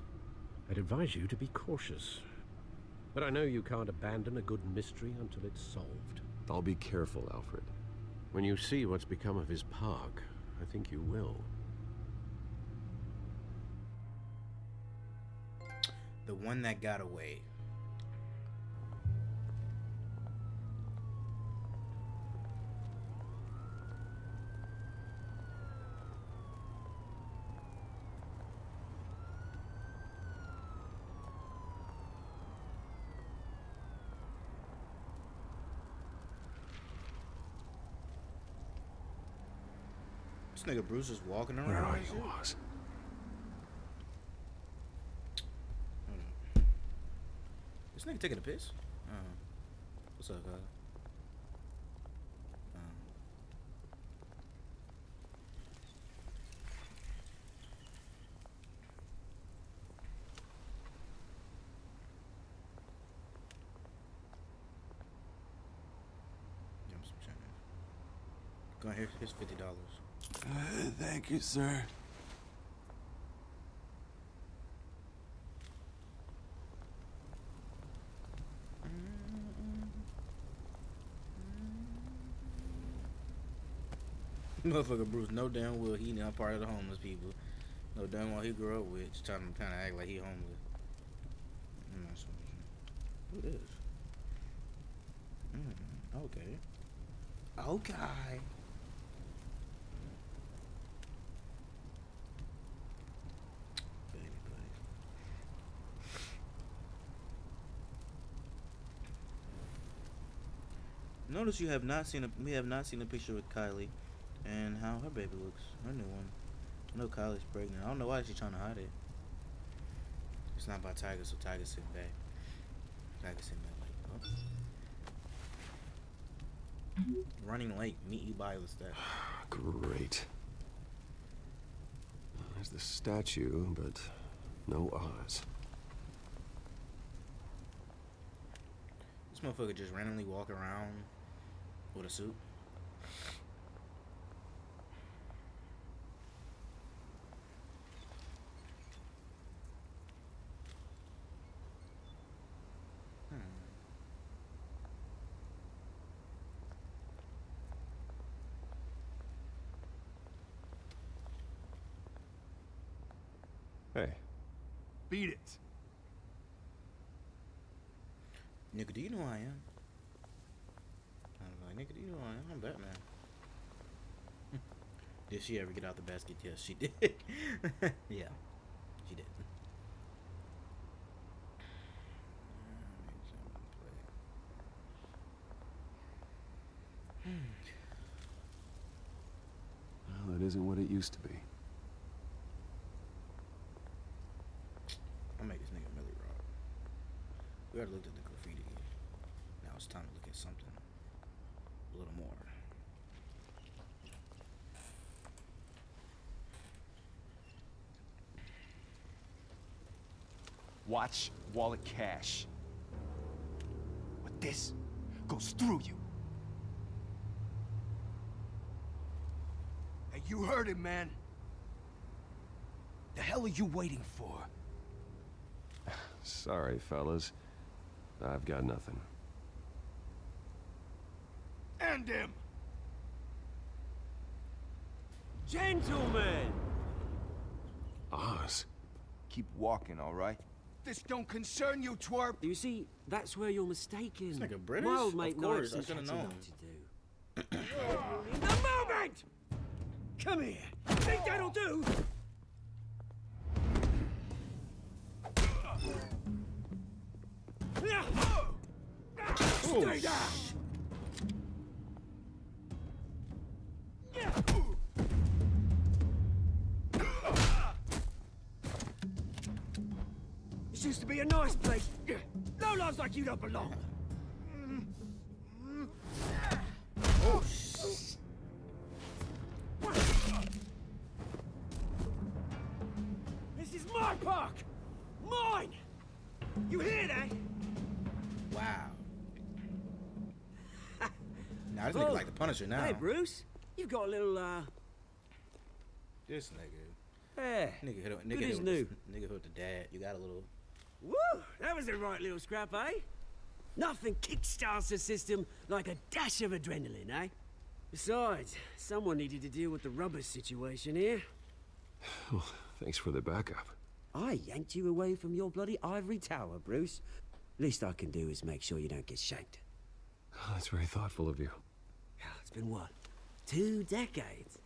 Speaker 6: I'd advise you to be cautious. But I know you can't abandon a good mystery until it's solved.
Speaker 3: I'll be careful, Alfred.
Speaker 6: When you see what's become of his park, I think you will.
Speaker 1: The one that got away. This nigga Bruce is walking around.
Speaker 3: Where are you, Oz?
Speaker 1: This nigga taking a piss? What's up, guys? Go ahead, here's $50.
Speaker 5: Thank you, sir.
Speaker 1: Motherfucker Bruce, no damn well he not part of the homeless people. No damn well he grew up with, just trying to kind of act like he homeless. Who is? Okay. Okay. Notice we have not seen a picture with Kylie and how her baby looks. Her new one. I know Kylie's pregnant. I don't know why she's trying to hide it. It's not by Tiger, so Tiger's sitting back. I can see that. Oh. Running late. Meet you by the step.
Speaker 3: Great. There's the statue, but no Oz.
Speaker 1: This motherfucker just randomly walk around with a suit.
Speaker 3: Hey.
Speaker 5: Beat it.
Speaker 1: Nigga, do you know who I am? I was like, nigga, do you know who I am? I'm Batman. Did she ever get out the basket? Yes, she did. Yeah, she did.
Speaker 3: Well, it isn't what it used to be.
Speaker 1: I'll make this nigga Millie Rock. We already looked at the graffiti. Now it's time to look at something a little more.
Speaker 5: Watch wallet cash. But this goes through you. Hey, you heard him, man. The hell are you waiting for?
Speaker 3: Sorry, fellas. I've got nothing.
Speaker 5: End him!
Speaker 17: Gentlemen!
Speaker 3: Oz.
Speaker 5: Keep walking, all right? This don't concern you, twerp!
Speaker 17: You see, that's where you're mistaken.
Speaker 1: It's like a British?
Speaker 17: Wild mate
Speaker 1: Of course, I
Speaker 17: Knights
Speaker 1: should have known.
Speaker 17: to do. In the moment! Come here. Think that'll do? Stay down! This used to be a nice place. No lives like you don't belong.
Speaker 1: Oh,
Speaker 17: This is my park! Mine! You hear that?
Speaker 1: wow. Now this nigga like the Punisher now.
Speaker 17: Hey, Bruce. You've got a little,
Speaker 1: This nigga.
Speaker 17: Yeah.
Speaker 1: Nigga hit
Speaker 17: Good as new.
Speaker 1: Nigga hit the dad. You got a little.
Speaker 17: Woo! That was a right little scrap, eh? Nothing kickstarts the system like a dash of adrenaline, eh? Besides, someone needed to deal with the rubber situation here.
Speaker 3: Well, thanks for the backup.
Speaker 17: I yanked you away from your bloody ivory tower, Bruce. Least I can do is make sure you don't get shanked.
Speaker 3: Oh, that's very thoughtful of you.
Speaker 17: It's been what? 2 decades?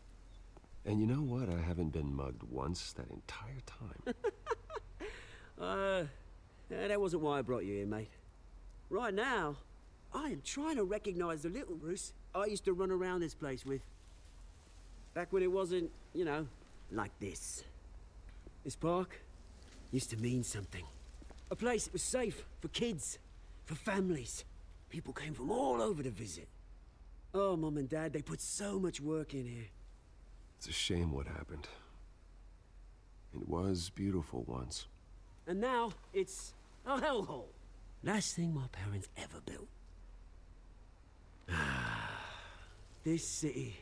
Speaker 3: And you know what? I haven't been mugged once that entire time.
Speaker 17: That wasn't why I brought you here, mate. Right now, I am trying to recognize the little Bruce I used to run around this place with. Back when it wasn't, you know, like this. This park used to mean something. A place that was safe for kids, for families. People came from all over to visit. Oh, Mum and Dad, they put so much work in here.
Speaker 3: It's a shame what happened. It was beautiful once.
Speaker 17: And now, it's a hellhole. Last thing my parents ever built. This city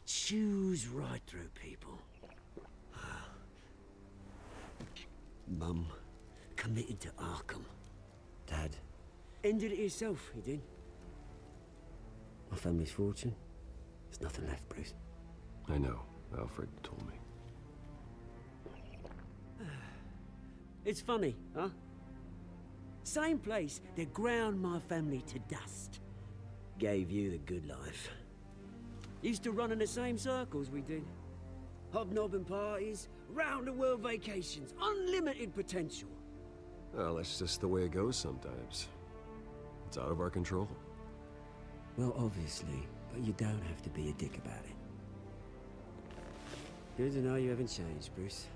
Speaker 17: chews right through people. Mum committed to Arkham. Dad ended it himself, he did. My family's fortune, there's nothing left, Bruce.
Speaker 3: I know. Alfred told me.
Speaker 17: It's funny, huh? Same place that ground my family to dust. Gave you the good life. Used to run in the same circles we did. Hobnobbing parties, round-the-world vacations, unlimited potential.
Speaker 3: Well, that's just the way it goes sometimes. It's out of our control.
Speaker 17: Well, obviously, but you don't have to be a dick about it. Good to know you haven't changed, Bruce.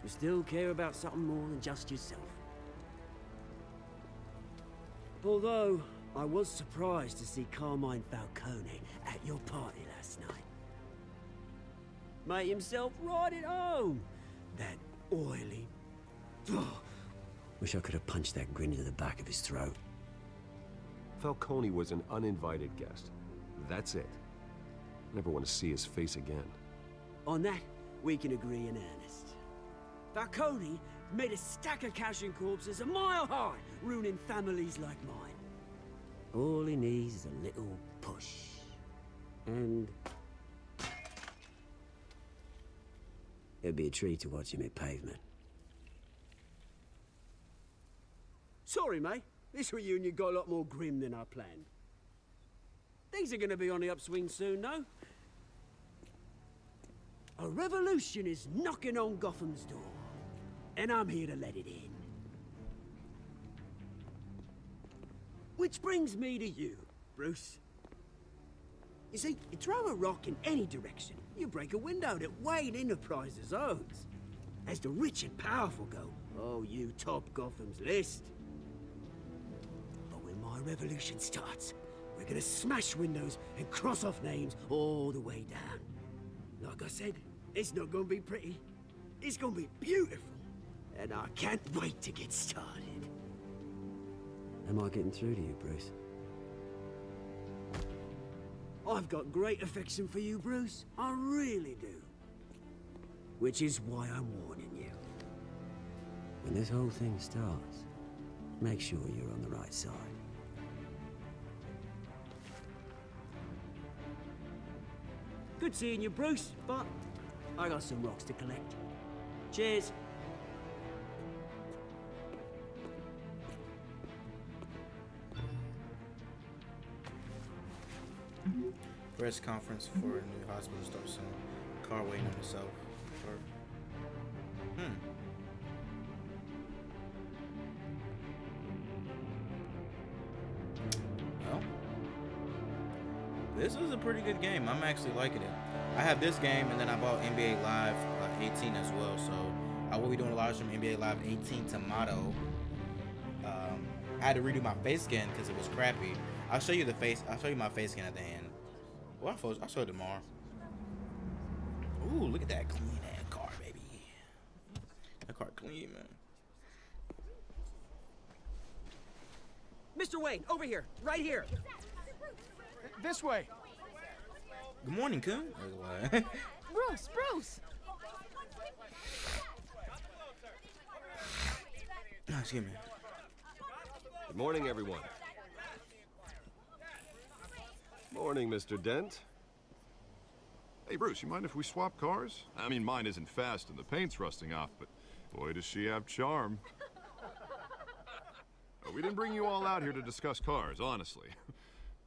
Speaker 17: You still care about something more than just yourself. Although, I was surprised to see Carmine Falcone at your party last night. Made himself right at home. That oily... Wish I could have punched that grin into the back of his throat.
Speaker 3: Falcone was an uninvited guest. That's it. Never want to see his face again.
Speaker 17: On that, we can agree in earnest. Falcone made a stack of cashing corpses a mile high, ruining families like mine. All he needs is a little push. And... it'd be a treat to watch him hit pavement. Sorry, mate. This reunion got a lot more grim than I planned. Things are gonna be on the upswing soon, though. A revolution is knocking on Gotham's door, and I'm here to let it in. Which brings me to you, Bruce. You see, you throw a rock in any direction, you break a window that Wayne Enterprises owns. As the rich and powerful go, oh, you top Gotham's list. But when my revolution starts, we're gonna smash windows and cross off names all the way down. Like I said, it's not gonna be pretty. It's gonna be beautiful. And I can't wait to get started. Am I getting through to you, Bruce? I've got great affection for you, Bruce. I really do. Which is why I'm warning you. When this whole thing starts, make sure you're on the right side. Good seeing you, Bruce, but I got some rocks to collect. Cheers.
Speaker 1: Press conference for a new hospital starts soon. Car waiting on itself. Well, this is a pretty good game. I'm actually liking it. I have this game, and then I bought NBA Live 18 as well. So I will be doing a live stream NBA Live 18 tomorrow. I had to redo my face scan because it was crappy. I'll show you the face. I'll show you my face scan at the end. Well, I'll show it tomorrow. Ooh, look at that clean ass car, baby. That car clean, man.
Speaker 17: Mr. Wayne, over here, right here.
Speaker 5: This way.
Speaker 1: Good morning, Coon.
Speaker 7: Bruce, Bruce.
Speaker 1: Excuse me.
Speaker 3: Good morning, everyone. Morning, Mr. Dent.
Speaker 9: Hey, Bruce, you mind if we swap cars? I mean, mine isn't fast and the paint's rusting off, but boy, does she have charm. We didn't bring you all out here to discuss cars, honestly.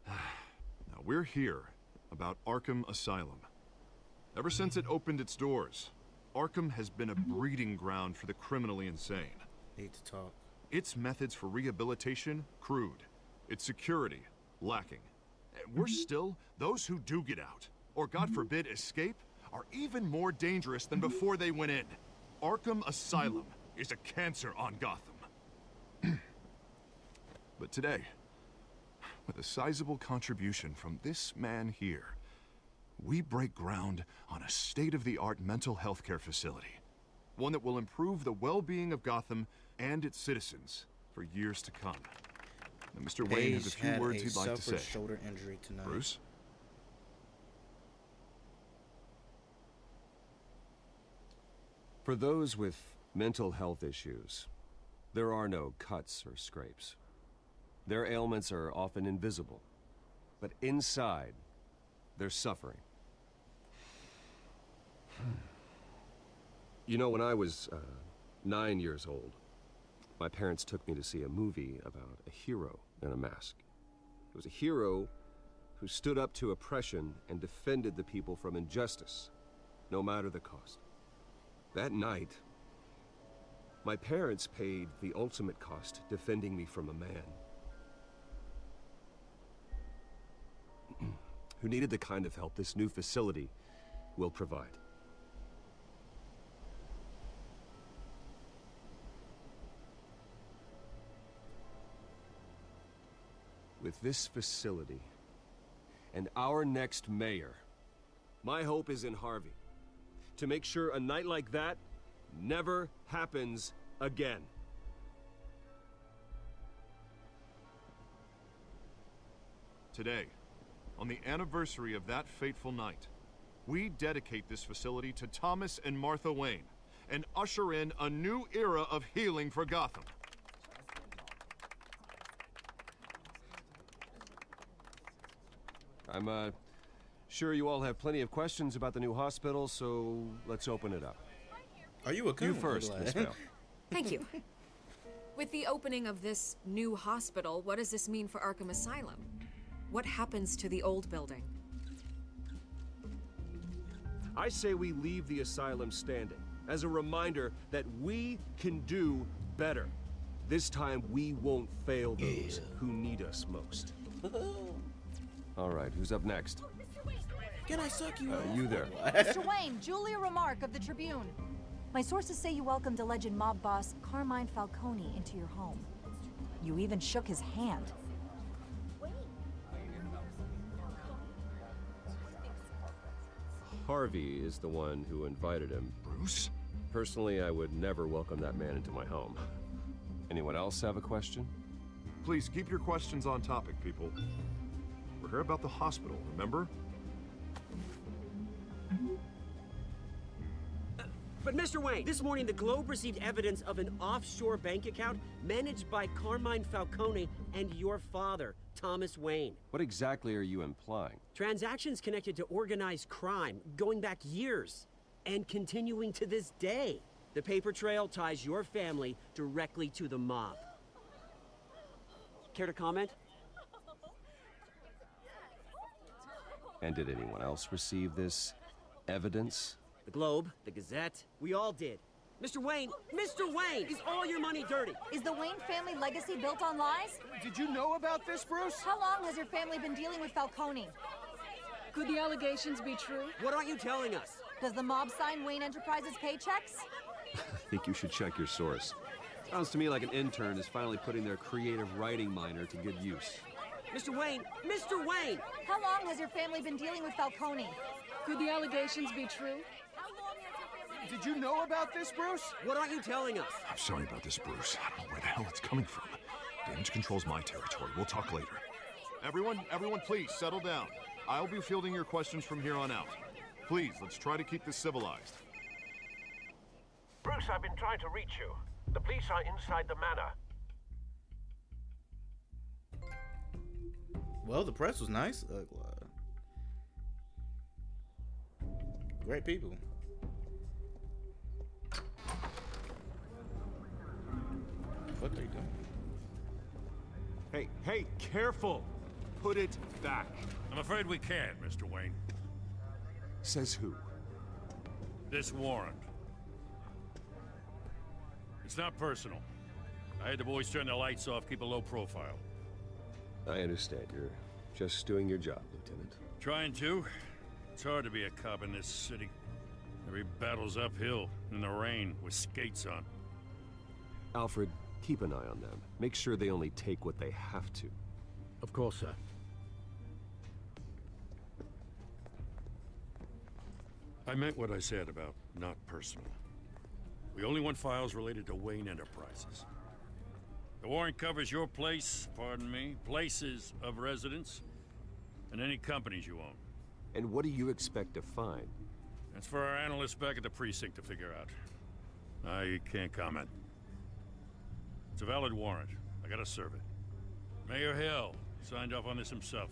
Speaker 9: Now, we're here about Arkham Asylum. Ever since it opened its doors, Arkham has been a breeding ground for the criminally insane.
Speaker 1: Need to talk.
Speaker 9: Its methods for rehabilitation, crude. Its security, lacking. Worse still, those who do get out, or God forbid escape, are even more dangerous than before they went in. Arkham Asylum is a cancer on Gotham. But today, with a sizable contribution from this man here, we break ground on a state-of-the-art mental health care facility. One that will improve the well-being of Gotham and its citizens for years to come. Now, Mr. Wayne has a few words he'd like to say.
Speaker 1: Shoulder injury tonight.
Speaker 9: Bruce?
Speaker 3: For those with mental health issues, there are no cuts or scrapes. Their ailments are often invisible, but inside, they're suffering. You know, when I was 9 years old, my parents took me to see a movie about a hero in a mask. It was a hero who stood up to oppression and defended the people from injustice, no matter the cost. That night, my parents paid the ultimate cost defending me from a man who needed the kind of help this new facility will provide. with this facility and our next mayor, my hope is in Harvey. To make sure a night like that never happens again.
Speaker 9: Today, on the anniversary of that fateful night, we dedicate this facility to Thomas and Martha Wayne and usher in a new era of healing for Gotham.
Speaker 3: I'm sure you all have plenty of questions about the new hospital, so let's open it up.
Speaker 1: Are you a
Speaker 3: You first, Miss Vale.
Speaker 13: Thank you. With the opening of this new hospital, what does this mean for Arkham Asylum? What happens to the old building?
Speaker 3: I say we leave the asylum standing as a reminder that we can do better. This time we won't fail those who need us most. All right, who's up next?
Speaker 1: Can I suck you?
Speaker 3: You there.
Speaker 18: Mr. Wayne, Julia Remark of the Tribune. My sources say you welcomed alleged mob boss Carmine Falcone into your home. You even shook his hand.
Speaker 3: Harvey is the one who invited him.
Speaker 9: Bruce?
Speaker 3: Personally, I would never welcome that man into my home. Anyone else have a question?
Speaker 9: Please keep your questions on topic, people. We're here about the hospital, remember?
Speaker 17: But Mr. Wayne, this morning the Globe received evidence of an offshore bank account managed by Carmine Falcone and your father, Thomas Wayne.
Speaker 3: What exactly are you implying?
Speaker 17: Transactions connected to organized crime, going back years, and continuing to this day. The paper trail ties your family directly to the mob. Care to comment?
Speaker 3: And did anyone else receive this evidence?
Speaker 17: The Globe, the Gazette, we all did. Mr. Wayne, is all your money dirty?
Speaker 18: Is the Wayne family legacy built on lies?
Speaker 5: Did you know about this, Bruce?
Speaker 18: How long has your family been dealing with Falcone?
Speaker 19: Could the allegations be true?
Speaker 17: What aren't you telling us?
Speaker 18: Does the mob sign Wayne Enterprises paychecks?
Speaker 3: I think you should check your source. Sounds to me like an intern is finally putting their creative writing minor to good use.
Speaker 17: Mr. Wayne!
Speaker 18: How long has your family been dealing with Falcone?
Speaker 19: Could the allegations be true?
Speaker 5: Did you know about this, Bruce?
Speaker 17: What aren't you telling us?
Speaker 9: I'm sorry about this, Bruce. I don't know where the hell it's coming from. Damage control's my territory. We'll talk later. Everyone, please, settle down. I'll be fielding your questions from here on out. Please, let's try to keep this civilized.
Speaker 20: Bruce, I've been trying to reach you. The police are inside the manor.
Speaker 1: Well, the press was nice. Great people. What are they doing?
Speaker 3: Hey, careful! Put it back.
Speaker 11: I'm afraid we can't, Mr. Wayne.
Speaker 3: Says who?
Speaker 11: This warrant. It's not personal. I had the boys turn the lights off, keep a low profile.
Speaker 3: I understand. You're just doing your job, Lieutenant.
Speaker 11: Trying to. It's hard to be a cop in this city. Every battle's uphill, in the rain, with skates on.
Speaker 3: Alfred, keep an eye on them. Make sure they only take what they have to.
Speaker 6: Of course, sir.
Speaker 11: I meant what I said about not personal. We only want files related to Wayne Enterprises. The warrant covers your place, pardon me, places of residence, and any companies you own.
Speaker 3: And what do you expect to find?
Speaker 11: That's for our analysts back at the precinct to figure out. I can't comment. It's a valid warrant. I gotta serve it. Mayor Hill signed off on this himself.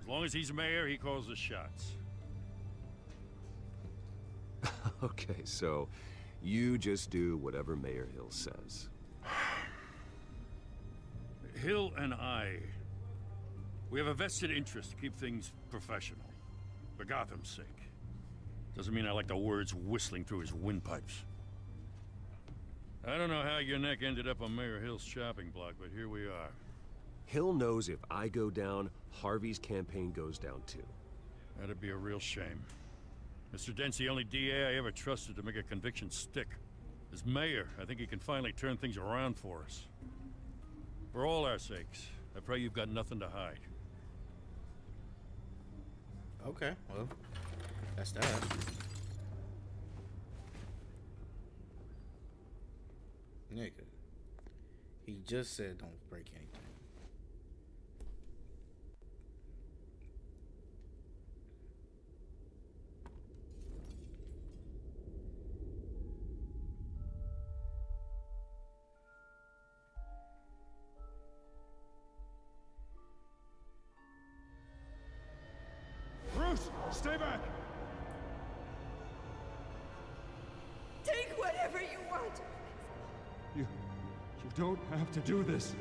Speaker 11: As long as he's mayor, he calls the shots.
Speaker 3: Okay, so you just do whatever Mayor Hill says.
Speaker 11: Hill and I, we have a vested interest to keep things professional. For Gotham's sake. Doesn't mean I like the words whistling through his windpipes. I don't know how your neck ended up on Mayor Hill's shopping block, but here we are.
Speaker 3: Hill knows if I go down, Harvey's campaign goes down too.
Speaker 11: That'd be a real shame. Mr. Dent's the only DA I ever trusted to make a conviction stick. As mayor, I think he can finally turn things around for us.
Speaker 6: For all our sakes, I pray you've got nothing to hide.
Speaker 1: Okay, well, that's that. Nigga, he just said don't break anything.
Speaker 5: Bruce, stay back!
Speaker 12: Take whatever you want.
Speaker 5: You don't have to do this.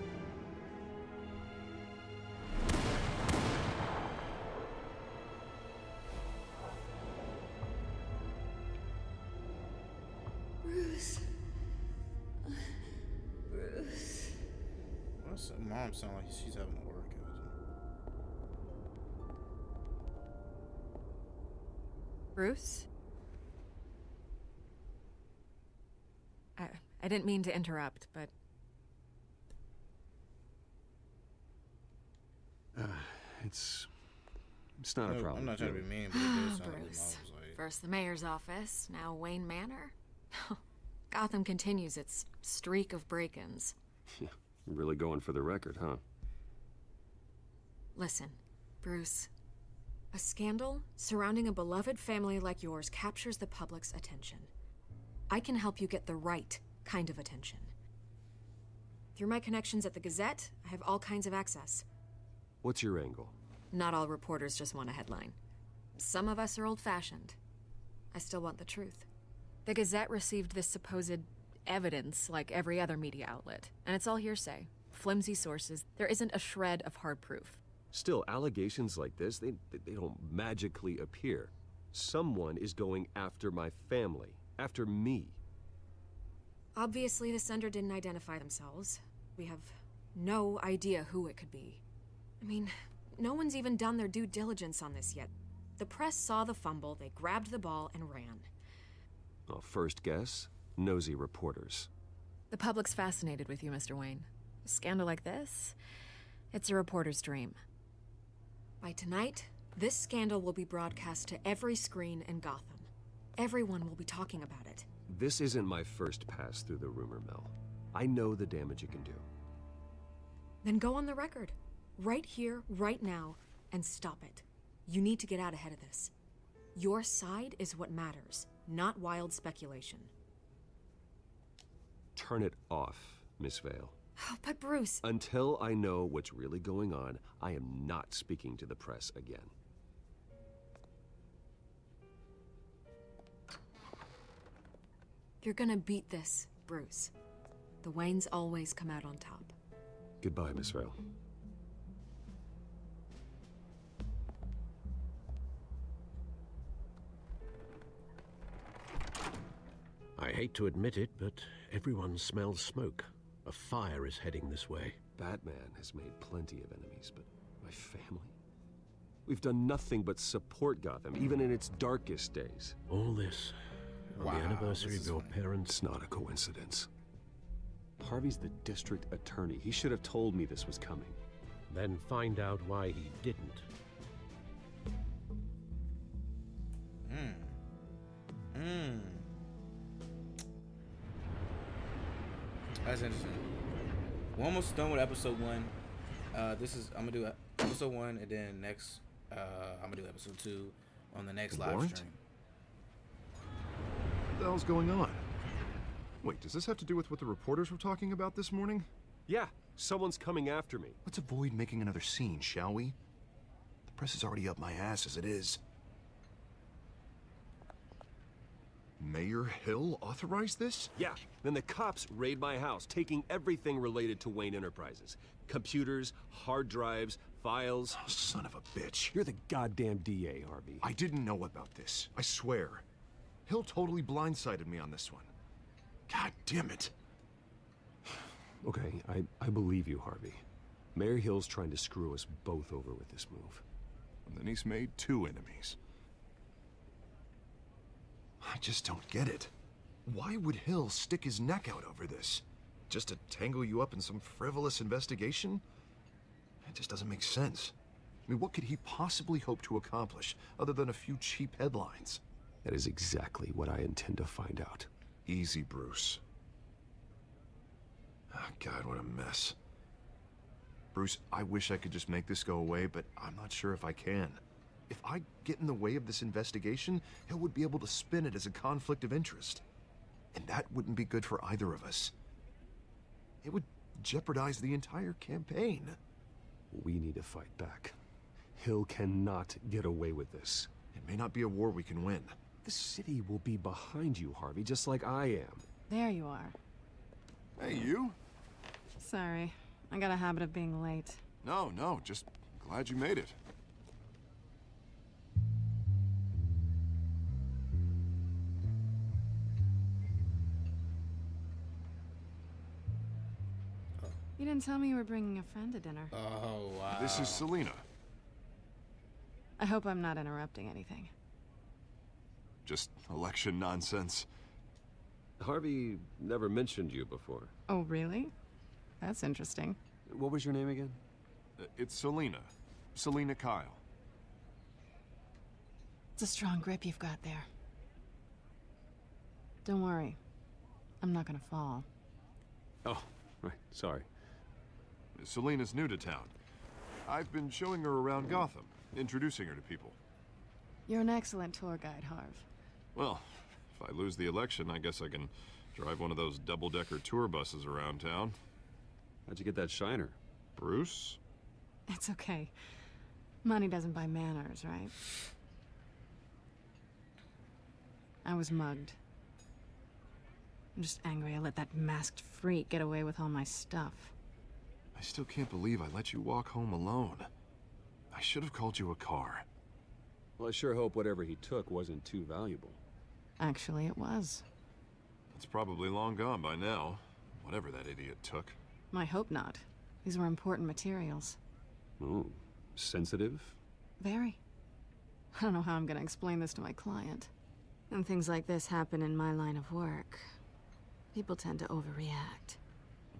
Speaker 12: Bruce. Bruce.
Speaker 1: What's that? Mom sound like she's having a orgasm.
Speaker 13: Bruce? I didn't mean to interrupt, but...
Speaker 3: It's not a problem.
Speaker 1: I'm not trying to be mean, but it did sound like mom
Speaker 13: Bruce.
Speaker 1: was like...
Speaker 13: First the mayor's office, now Wayne Manor. Gotham continues its streak of break-ins.
Speaker 3: Yeah, really going for the record, huh?
Speaker 13: Listen, Bruce. A scandal surrounding a beloved family like yours captures the public's attention. I can help you get the right kind of attention. Through my connections at the Gazette, I have all kinds of access.
Speaker 3: What's your angle?
Speaker 13: Not all reporters just want a headline. Some of us are old-fashioned. I still want the truth. The Gazette received this supposed evidence like every other media outlet, and it's all hearsay. Flimsy sources. There isn't a shred of hard proof.
Speaker 3: Still, allegations like this, they don't magically appear. Someone is going after my family, after me.
Speaker 13: Obviously, the sender didn't identify themselves. We have no idea who it could be. I mean, no one's even done their due diligence on this yet. The press saw the fumble, they grabbed the ball and ran.
Speaker 3: Well, first guess, nosy reporters.
Speaker 13: The public's fascinated with you, Mr. Wayne. A scandal like this, it's a reporter's dream. By tonight, this scandal will be broadcast to every screen in Gotham. Everyone will be talking about it.
Speaker 3: This isn't my first pass through the rumor mill. I know the damage it can do.
Speaker 13: Then go on the record. Right here, right now, and stop it. You need to get out ahead of this. Your side is what matters, not wild speculation.
Speaker 3: Turn it off, Miss Vale.
Speaker 13: Oh, but Bruce...
Speaker 3: Until I know what's really going on, I am not speaking to the press again.
Speaker 13: You're gonna beat this, Bruce. The Waynes always come out on top.
Speaker 3: Goodbye, Miss Vale.
Speaker 6: I hate to admit it, but everyone smells smoke. A fire is heading this way.
Speaker 3: Batman has made plenty of enemies, but my family? We've done nothing but support Gotham, even in its darkest days.
Speaker 6: All this on the anniversary of your parents'...
Speaker 3: It's not a coincidence. Harvey's the district attorney. He should have told me this was coming.
Speaker 6: Then find out why he didn't.
Speaker 1: That's interesting. We're almost done with episode 1. I'm gonna do episode 1, and then next, I'm gonna do episode 2 on the next live stream.
Speaker 9: What the hell's going on? Wait, does this have to do with what the reporters were talking about this morning?
Speaker 3: Yeah, someone's coming after me.
Speaker 9: Let's avoid making another scene, shall we? The press is already up my ass as it is. Mayor Hill authorized this?
Speaker 3: Yeah, then the cops raid my house, taking everything related to Wayne Enterprises. Computers, hard drives, files.
Speaker 9: Oh, son of a bitch.
Speaker 3: You're the goddamn DA, Harvey.
Speaker 9: I didn't know about this. I swear. Hill totally blindsided me on this one. God damn it.
Speaker 3: Okay, I believe you, Harvey. Mayor Hill's trying to screw us both over with this move.
Speaker 9: And then he's made 2 enemies. I just don't get it. Why would Hill stick his neck out over this? just to tangle you up in some frivolous investigation? It just doesn't make sense. I mean, what could he possibly hope to accomplish other than a few cheap headlines?
Speaker 3: That is exactly what I intend to find out.
Speaker 9: Easy, Bruce. Oh, God, what a mess. Bruce, I wish I could just make this go away, but I'm not sure if I can. If I get in the way of this investigation, Hill would be able to spin it as a conflict of interest. And that wouldn't be good for either of us. It would jeopardize the entire campaign.
Speaker 3: We need to fight back. Hill cannot get away with this.
Speaker 9: It may not be a war we can win.
Speaker 3: The city will be behind you, Harvey, just like I am.
Speaker 7: There you are.
Speaker 9: Hey, you?
Speaker 7: Sorry. I got a habit of being late.
Speaker 9: No, just glad you made it.
Speaker 7: You didn't tell me you were bringing a friend to dinner.
Speaker 1: Oh, wow.
Speaker 9: This is Selina.
Speaker 7: I hope I'm not interrupting anything.
Speaker 9: Just election nonsense.
Speaker 3: Harvey never mentioned you before.
Speaker 7: Oh, really? That's interesting.
Speaker 3: What was your name again?
Speaker 9: It's Selina. Selina Kyle.
Speaker 7: It's a strong grip you've got there. Don't worry. I'm not gonna fall.
Speaker 3: Oh, right. Sorry.
Speaker 9: Selina's new to town. I've been showing her around Gotham, introducing her to people.
Speaker 7: You're an excellent tour guide, Harv.
Speaker 9: Well, if I lose the election, I guess I can drive one of those double-decker tour buses around town.
Speaker 3: How'd you get that shiner?
Speaker 9: Bruce?
Speaker 7: It's okay. Money doesn't buy manners, right? I was mugged. I'm just angry I let that masked freak get away with all my stuff.
Speaker 9: I still can't believe I let you walk home alone. I should have called you a car.
Speaker 3: Well, I sure hope whatever he took wasn't too valuable.
Speaker 7: Actually, it was.
Speaker 9: It's probably long gone by now, whatever that idiot took.
Speaker 7: I hope not. These were important materials.
Speaker 3: Ooh, sensitive?
Speaker 7: Very. I don't know how I'm gonna explain this to my client. When things like this happen in my line of work, people tend to overreact.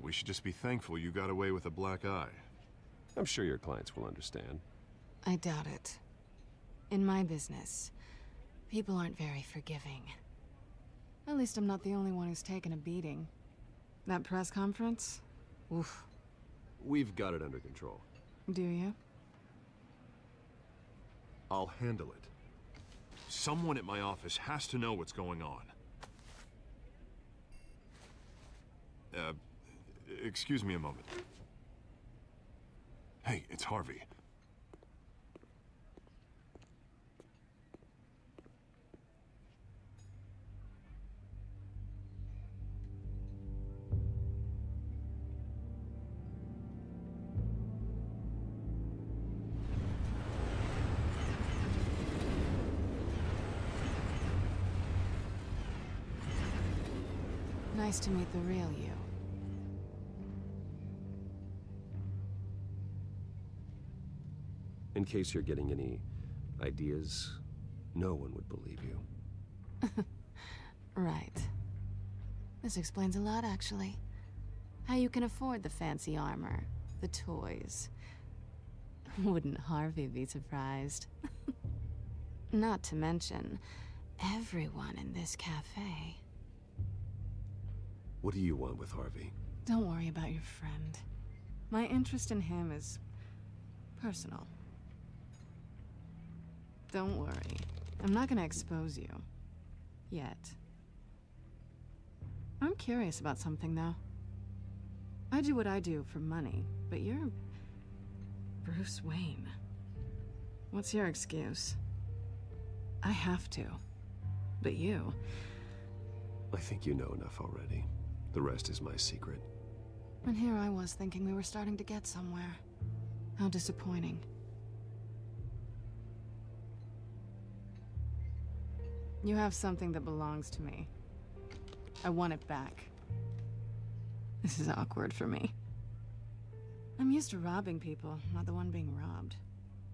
Speaker 9: We should just be thankful you got away with a black eye.
Speaker 3: I'm sure your clients will understand.
Speaker 7: I doubt it. In my business, people aren't very forgiving. At least I'm not the only one who's taken a beating. That press conference? Oof.
Speaker 3: We've got it under control.
Speaker 7: Do you?
Speaker 9: I'll handle it. Someone at my office has to know what's going on. Excuse me a moment. Hey, it's Harvey.
Speaker 7: Nice to meet the real you.
Speaker 3: In case you're getting any ideas, no one would believe you.
Speaker 7: Right. This explains a lot, actually. How you can afford the fancy armor, the toys. Wouldn't Harvey be surprised? Not to mention, everyone in this cafe.
Speaker 3: What do you want with Harvey?
Speaker 7: Don't worry about your friend. My interest in him is personal. Don't worry. I'm not gonna expose you. Yet. I'm curious about something, though. I do what I do for money, but you're Bruce Wayne. What's your excuse? I have to. But you...
Speaker 3: I think you know enough already. The rest is my secret.
Speaker 7: And here I was thinking we were starting to get somewhere. How disappointing. You have something that belongs to me. I want it back. This is awkward for me. I'm used to robbing people, not the one being robbed.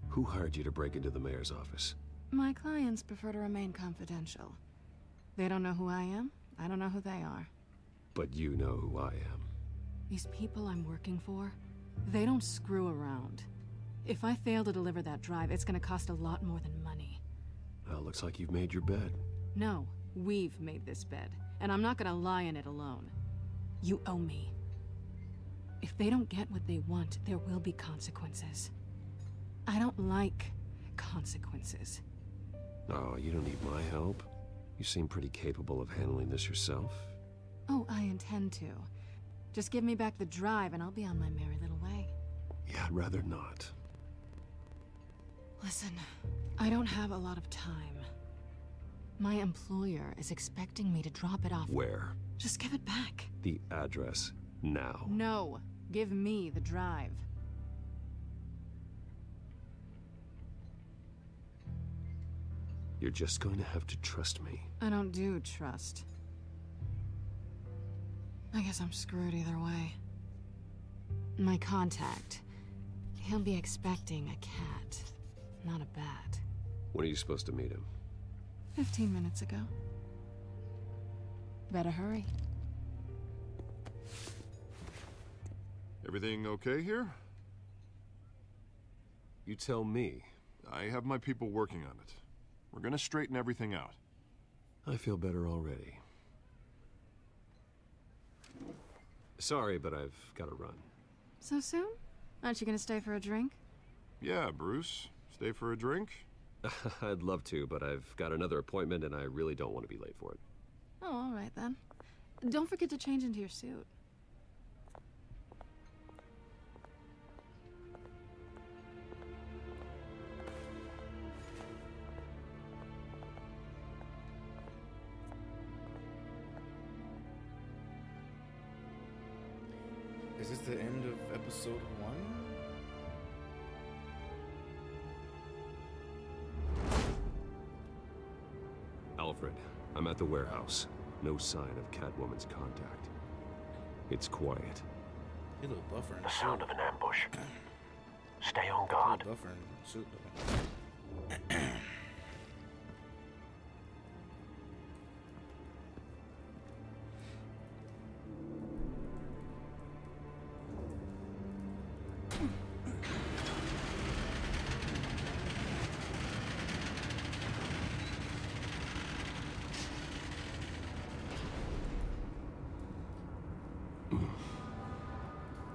Speaker 3: Who hired you to break into the mayor's office?
Speaker 7: My clients prefer to remain confidential. They don't know who I am. I don't know who they are.
Speaker 3: But you know who I am.
Speaker 7: These people I'm working for, they don't screw around. If I fail to deliver that drive, it's gonna cost a lot more than money.
Speaker 3: Well, looks like you've made your bed.
Speaker 7: No, we've made this bed, and I'm not gonna lie in it alone. You owe me. If they don't get what they want, there will be consequences. I don't like consequences.
Speaker 3: Oh, you don't need my help. You seem pretty capable of handling this yourself.
Speaker 7: Oh, I intend to. Just give me back the drive and I'll be on my merry little way.
Speaker 3: Yeah, I'd rather not.
Speaker 7: Listen, I don't have a lot of time. My employer is expecting me to drop it off.
Speaker 3: Where?
Speaker 7: Just give it back.
Speaker 3: The address, now.
Speaker 7: No, give me the drive.
Speaker 3: You're just going to have to trust me.
Speaker 7: I don't do trust. I guess I'm screwed either way. My contact, he'll be expecting a cat, not a bat.
Speaker 3: When are you supposed to meet him?
Speaker 7: 15 minutes ago. Better hurry.
Speaker 9: Everything okay here?
Speaker 3: You tell me.
Speaker 9: I have my people working on it. We're gonna straighten everything out.
Speaker 3: I feel better already. Sorry, but I've got to run.
Speaker 7: So soon? Aren't you gonna stay for a drink?
Speaker 9: Yeah, Bruce. Stay for a drink?
Speaker 3: I'd love to, but I've got another appointment and I really don't want to be late for it.
Speaker 7: Oh, all right then. Don't forget to change into your suit.
Speaker 1: Is this the end of episode 1?
Speaker 3: Alfred, I'm at the warehouse. No sign of Catwoman's contact. It's quiet.
Speaker 1: He look buffer in
Speaker 20: The sound of an ambush. Stay on guard.
Speaker 1: Buffer in suit though.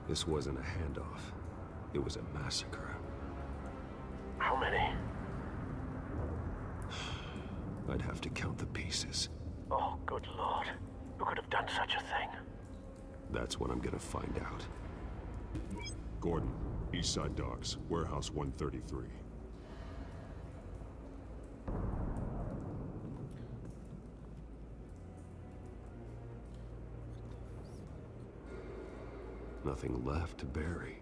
Speaker 3: This wasn't a handoff. It was a massacre.
Speaker 20: How many?
Speaker 3: I'd have to count the pieces.
Speaker 20: Oh, good lord. Who could have done such a thing?
Speaker 3: That's what I'm gonna find out.
Speaker 21: Gordon, East Side Docks, Warehouse 133.
Speaker 3: Nothing left to bury.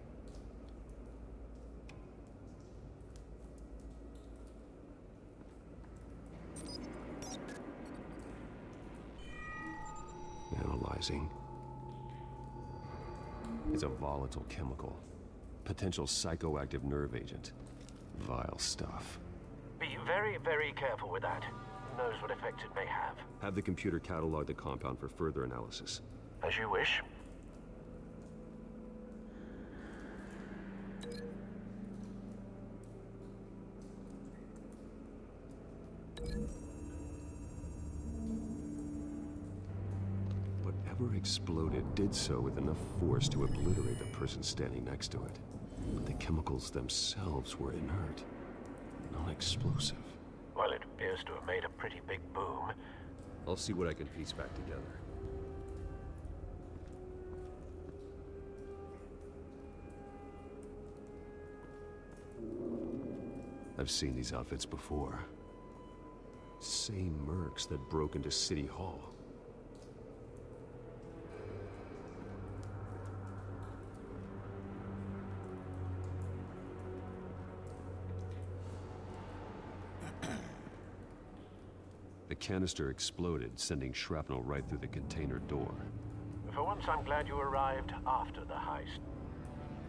Speaker 3: Analyzing. It's a volatile chemical. Potential psychoactive nerve agent. Vile stuff.
Speaker 20: Be very, very careful with that. Who knows what effect it may have.
Speaker 3: Have the computer catalog the compound for further analysis.
Speaker 20: As you wish.
Speaker 3: Whatever exploded did so with enough force to obliterate the person standing next to it. But the chemicals themselves were inert, non-explosive.
Speaker 20: Well, it appears to have made a pretty big boom.
Speaker 3: I'll see what I can piece back together. I've seen these outfits before. Same mercs that broke into City Hall. The canister exploded, sending shrapnel right through the container door.
Speaker 20: For once, I'm glad you arrived after the heist.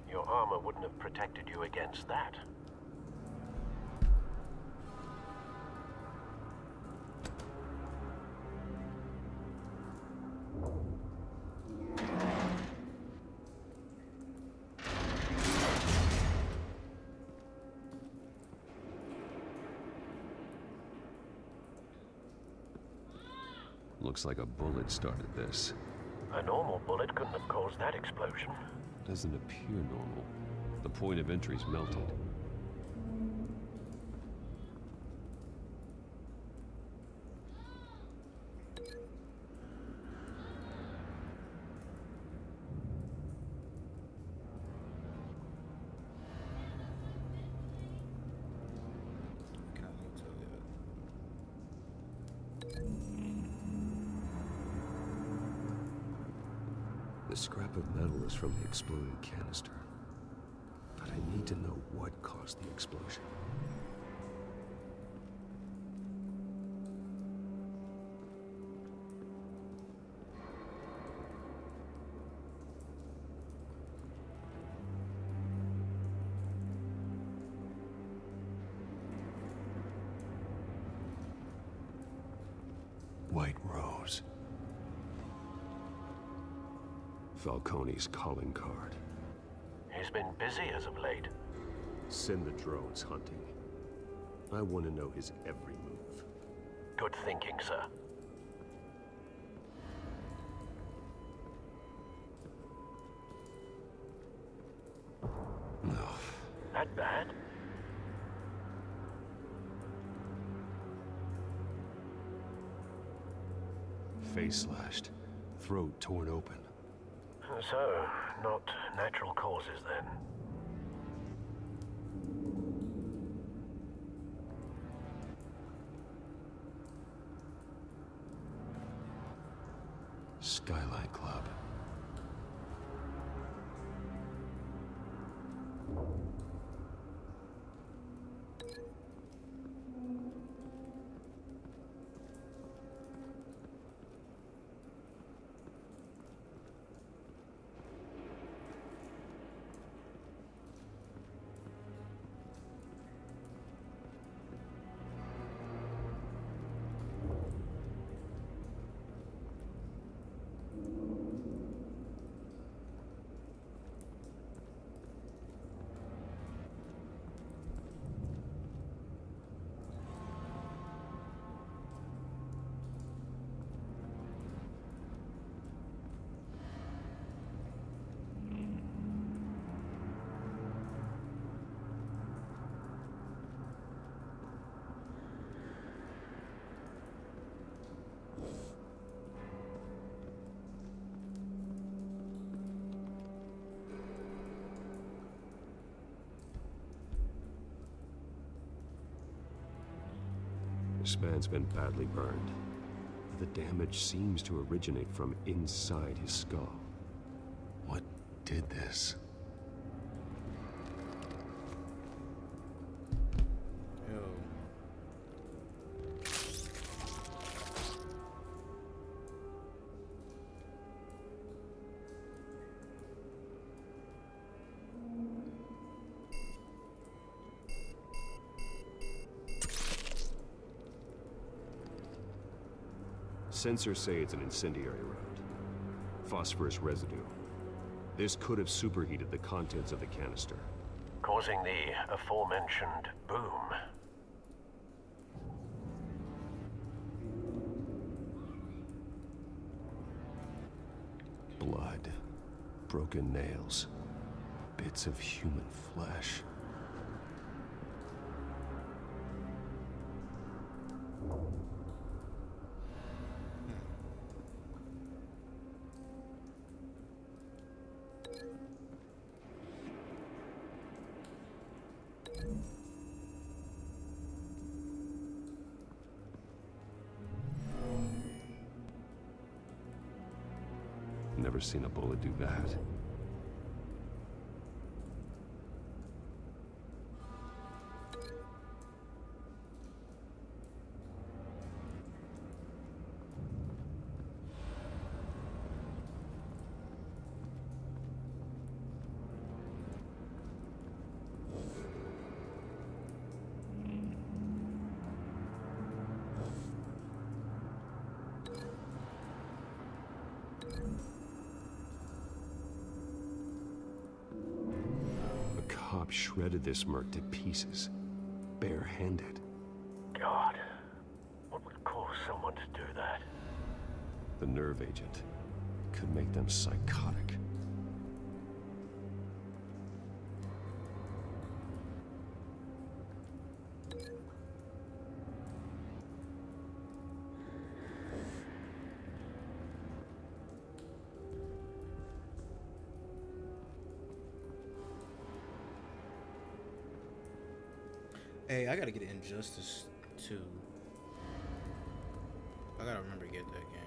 Speaker 20: Your armor wouldn't have protected you against that.
Speaker 3: looks like a bullet started this.
Speaker 20: A normal bullet couldn't have caused that explosion.
Speaker 3: Doesn't appear normal. The point of entry's melted. The scrap of metal is from the exploding canister. But I need to know what caused the explosion. White Rose. Falcone's calling card.
Speaker 20: He's been busy as of late.
Speaker 3: Send the drones hunting. I want to know his every move.
Speaker 20: Good thinking, sir.
Speaker 3: No.
Speaker 20: That bad?
Speaker 3: Face slashed, throat torn open.
Speaker 20: So, not natural causes then.
Speaker 3: Skylight Club. This man's been badly burned. The damage seems to originate from inside his skull. What did this? Sensors say it's an incendiary round. Phosphorus residue. This could have superheated the contents of the canister,
Speaker 20: causing the aforementioned boom.
Speaker 3: Blood, broken nails, bits of human flesh. Never seen a bullet do that. Shredded this merc to pieces, barehanded.
Speaker 20: God, what would cause someone to do that?
Speaker 3: The nerve agent could make them psychotic.
Speaker 1: Hey, I gotta get Injustice 2. I gotta remember to get that game.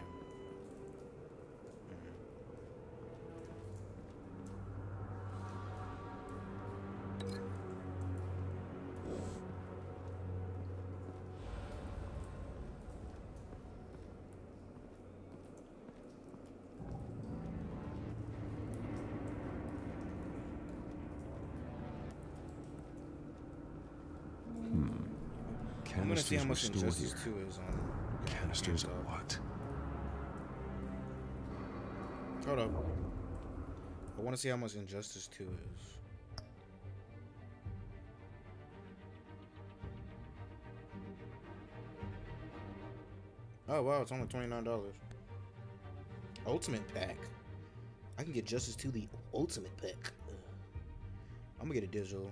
Speaker 1: I'm gonna see how much Injustice 2 is on.
Speaker 3: Canisters of what?
Speaker 1: Hold up. I want to see how much Injustice 2 is. Oh wow, it's only $29. Ultimate pack. I can get Justice 2 the Ultimate pack. I'm gonna get a digital.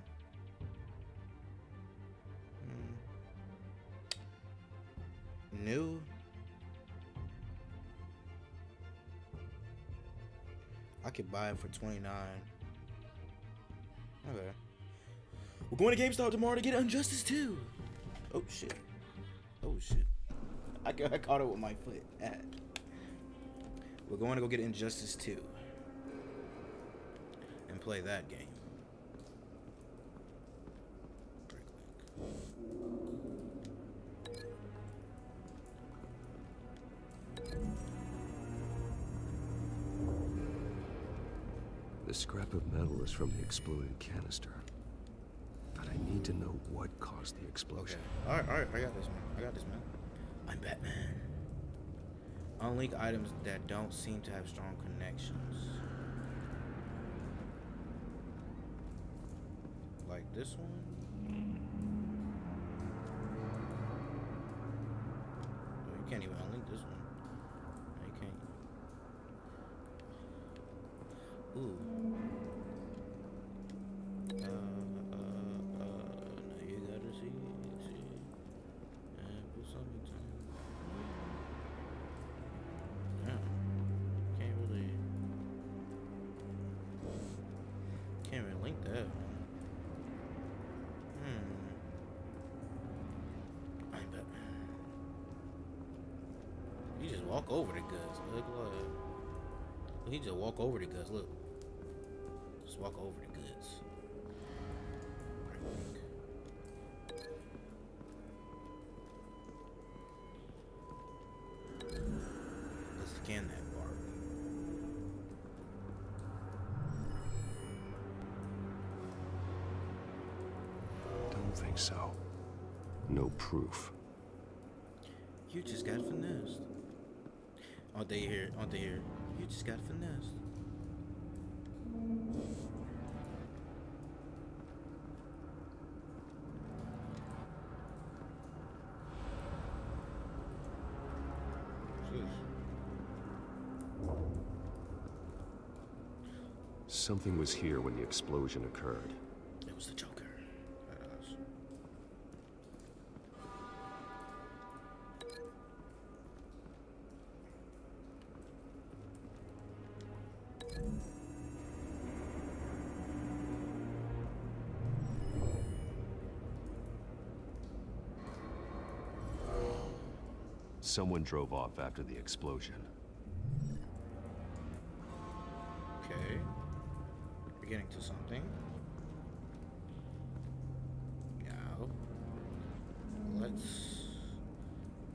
Speaker 1: New. I could buy it for $29. Okay. We're going to GameStop tomorrow to get Injustice 2. Oh shit. Oh shit. I caught it with my foot. We're going to go get Injustice 2 and play that game.
Speaker 3: The scrap of metal is from the exploded canister. But I need to know what caused the explosion.
Speaker 1: Okay. Alright, I got this, man. I got this, man. I'm Batman. Unlink items that don't seem to have strong connections. Like this one? Oh, you can't even unlink this one. No, you can't. Ooh. No, you gotta see. Put something to yeah. Can't really link that. I'm Batman. You just walk over the goods. Look. He just walk over the goods. Look. Just walk over the goods. Let's scan that bar.
Speaker 3: Don't think so. No proof.
Speaker 1: You just got finessed. Aren't they here? Aren't they here? You just got finessed.
Speaker 3: Something was here when the explosion occurred.
Speaker 1: It was the Joker.
Speaker 3: Someone drove off after the explosion.
Speaker 1: Okay. We're getting to something. Now, let's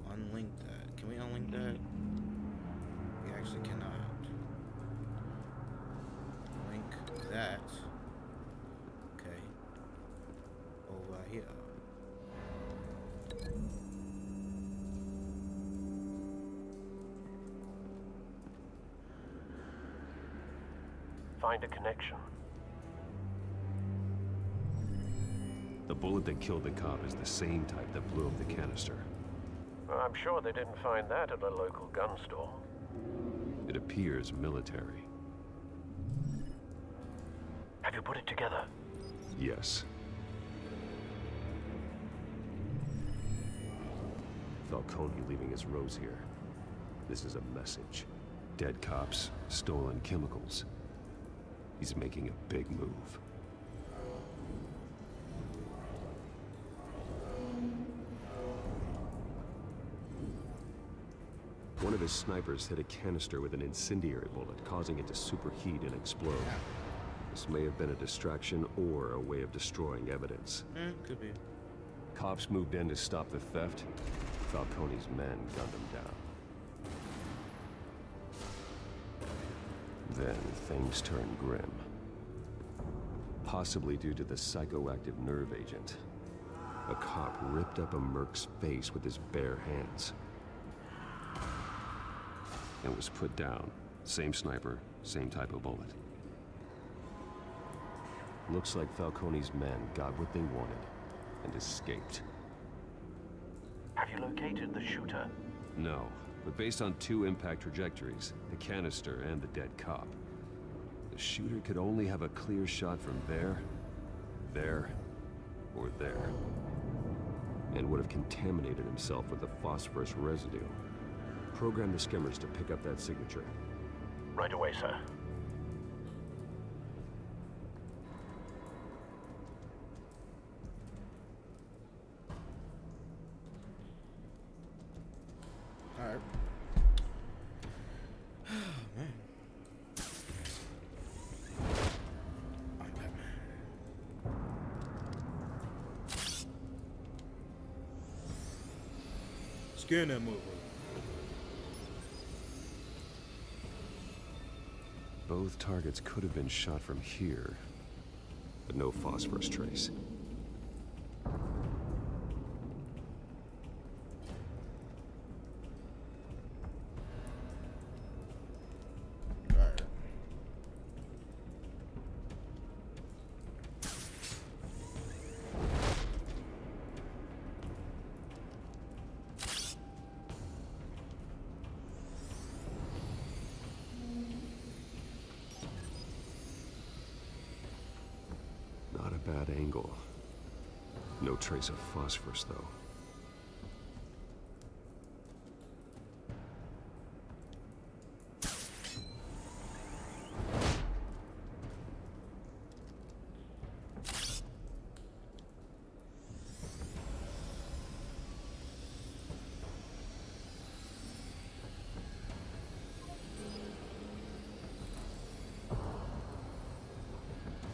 Speaker 1: unlink that. Can we unlink that? We actually cannot. Link that. Okay. Over here.
Speaker 20: Find a connection.
Speaker 3: The bullet that killed the cop is the same type that blew up the canister.
Speaker 20: I'm sure they didn't find that at a local gun store.
Speaker 3: It appears military.
Speaker 20: Have you put it together?
Speaker 3: Yes. Falcone leaving his rose here. This is a message. Dead cops, stolen chemicals. He's making a big move. One of his snipers hit a canister with an incendiary bullet, causing it to superheat and explode. This may have been a distraction or a way of destroying evidence.
Speaker 1: Could be.
Speaker 3: Cops moved in to stop the theft. Falcone's men gunned him down. Then things turned grim. Possibly due to the psychoactive nerve agent. A cop ripped up a merc's face with his bare hands. And was put down. Same sniper, same type of bullet. Looks like Falcone's men got what they wanted and escaped.
Speaker 20: Have you located the shooter?
Speaker 3: No, but based on 2 impact trajectories, the canister and the dead cop, the shooter could only have a clear shot from there, or there, and would have contaminated himself with the phosphorus residue. Program the skimmers to pick up that signature.
Speaker 20: Right away, sir.
Speaker 1: Alright. Oh, man. I'm Batman. Scan that motherfucker.
Speaker 3: Both targets could have been shot from here, but no phosphorus trace. Bad angle. No trace of phosphorus, though.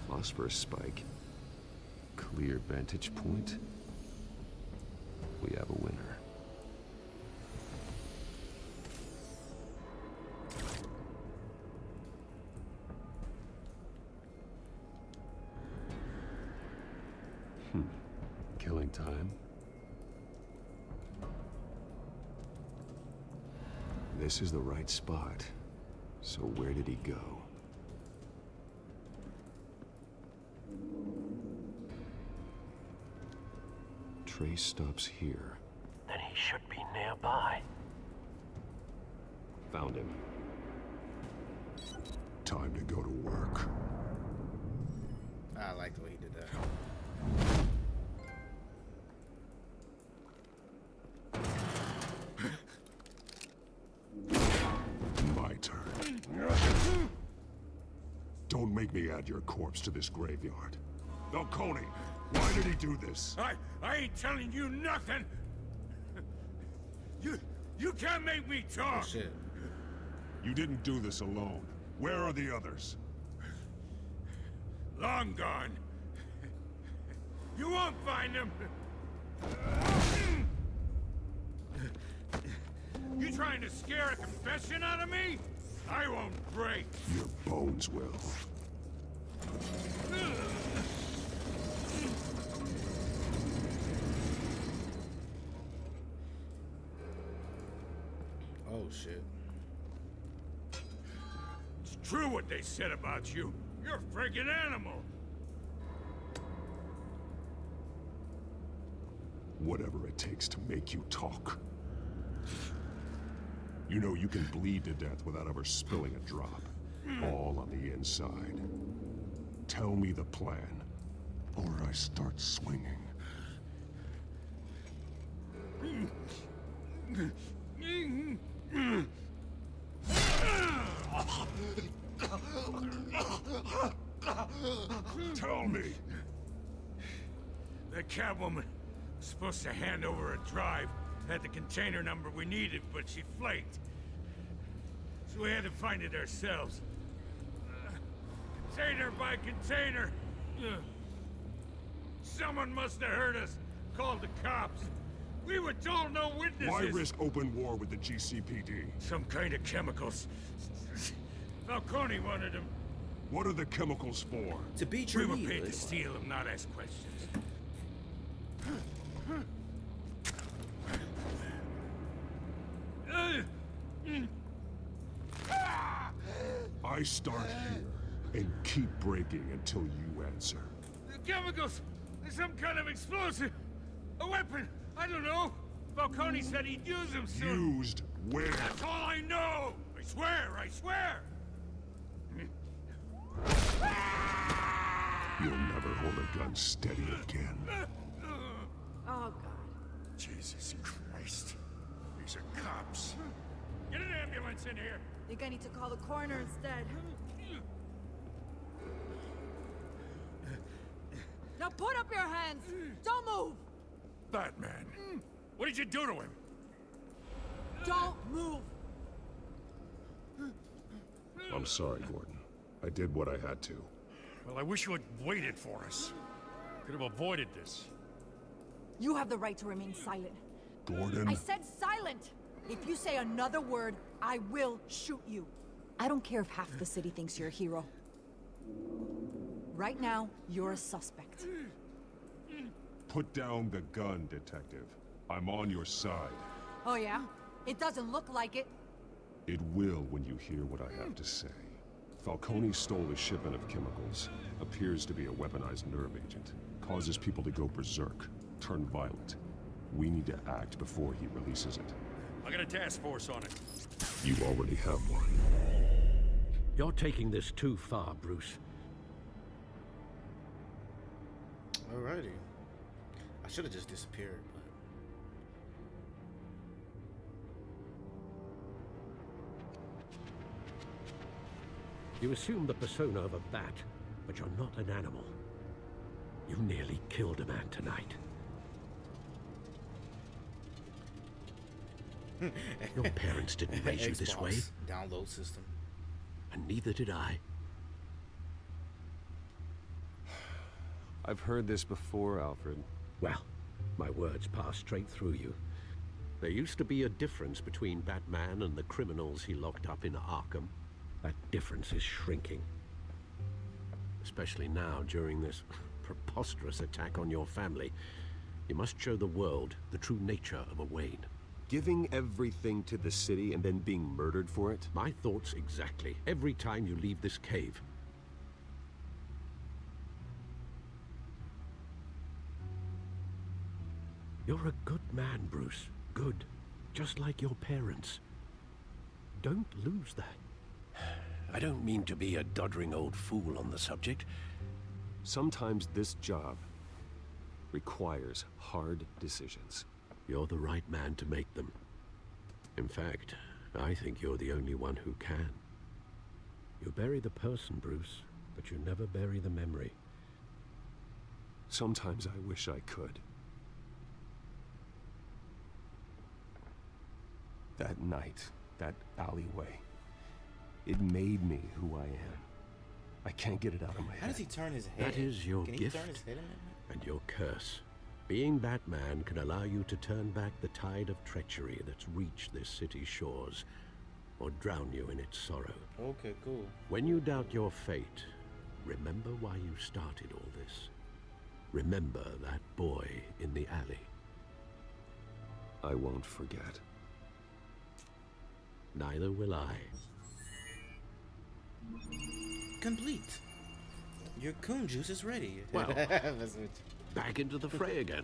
Speaker 3: Phosphorus spike. Clear vantage point. We have a winner. Killing time. This is the right spot. So where did he go? Trace stops here.
Speaker 20: Then he should be nearby.
Speaker 3: Found him.
Speaker 21: Time to go to work.
Speaker 1: I like the way he did that.
Speaker 21: My turn. Don't make me add your corpse to this graveyard. Falcone, why did he do this?
Speaker 14: I ain't telling you nothing. You can't make me talk.
Speaker 1: Oh, shit.
Speaker 21: You didn't do this alone. Where are the others?
Speaker 14: Long gone. You won't find them. You trying to scare a confession out of me? I won't break.
Speaker 21: Your bones will.
Speaker 1: Oh, shit.
Speaker 14: It's true what they said about you. You're a friggin' animal.
Speaker 21: Whatever it takes to make you talk. You know you can bleed to death without ever spilling a drop. All on the inside. Tell me the plan, or I start swinging. Tell me.
Speaker 11: The Catwoman was supposed to hand over a drive. Had the container number we needed, but she flaked. So we had to find it ourselves. Container by container. Someone must have heard us. Called the cops. We were told no witnesses.
Speaker 21: Why risk open war with the GCPD?
Speaker 11: Some kind of chemicals. Falcone wanted them.
Speaker 21: What are the chemicals for?
Speaker 1: To beat
Speaker 11: We
Speaker 1: your
Speaker 11: were
Speaker 1: meat.
Speaker 11: paid to steal them, not ask questions.
Speaker 21: I start here and keep breaking until you answer.
Speaker 11: The chemicals! There's some kind of explosive! A weapon! I don't know! Falcone said he'd use them soon!
Speaker 21: Used where?
Speaker 11: That's all I know! I swear! I swear!
Speaker 21: You'll never hold a gun steady again.
Speaker 18: Oh, God.
Speaker 11: Jesus Christ. These are cops. Get an ambulance in here!
Speaker 18: Think I need to call the coroner instead. Now put up your hands! Don't move!
Speaker 11: Batman! What did you do to him?
Speaker 18: Don't move!
Speaker 21: I'm sorry, Gordon. I did what I had to.
Speaker 11: Well, I wish you had waited for us. Could have avoided this.
Speaker 18: You have the right to remain silent.
Speaker 21: Gordon?
Speaker 18: I said silent! If you say another word, I will shoot you. I don't care if half the city thinks you're a hero. Right now, you're a suspect.
Speaker 21: Put down the gun, Detective. I'm on your side.
Speaker 18: Oh yeah? It doesn't look like it.
Speaker 21: It will when you hear what I have to say. Falcone stole a shipment of chemicals. Appears to be a weaponized nerve agent. Causes people to go berserk, turn violent. We need to act before he releases it.
Speaker 11: I got a task force on it.
Speaker 21: You already have one.
Speaker 6: You're taking this too far, Bruce.
Speaker 1: Alrighty. I should have just disappeared, but...
Speaker 6: You assume the persona of a bat, but you're not an animal. You nearly killed a man tonight. Your parents didn't raise you this way.
Speaker 1: Download system.
Speaker 6: And neither did I.
Speaker 3: I've heard this before, Alfred.
Speaker 6: Well, my words pass straight through you. There used to be a difference between Batman and the criminals he locked up in Arkham. That difference is shrinking. Especially now, during this preposterous attack on your family. You must show the world the true nature of a Wayne.
Speaker 3: Giving everything to the city and then being murdered for it?
Speaker 6: My thoughts exactly. Every time you leave this cave. You're a good man, Bruce. Good. Just like your parents. Don't lose that. I don't mean to be a doddering old fool on the subject.
Speaker 3: Sometimes this job requires hard decisions.
Speaker 6: You're the right man to make them. In fact, I think you're the only one who can. You bury the person, Bruce, but you never bury the memory.
Speaker 3: Sometimes I wish I could. That night, that alleyway, it made me who I am. I can't get it out of my head.
Speaker 1: How does he turn his head?
Speaker 6: That is your
Speaker 1: Can
Speaker 6: gift
Speaker 1: he turn his head in that?
Speaker 6: and your curse. Being Batman can allow you to turn back the tide of treachery that's reached this city's shores, or drown you in its sorrow.
Speaker 1: Okay, cool.
Speaker 6: When you doubt your fate, remember why you started all this. Remember that boy in the alley.
Speaker 3: I won't forget.
Speaker 6: Neither will I.
Speaker 1: Complete. Your coon juice is ready.
Speaker 6: Well, back into the fray again.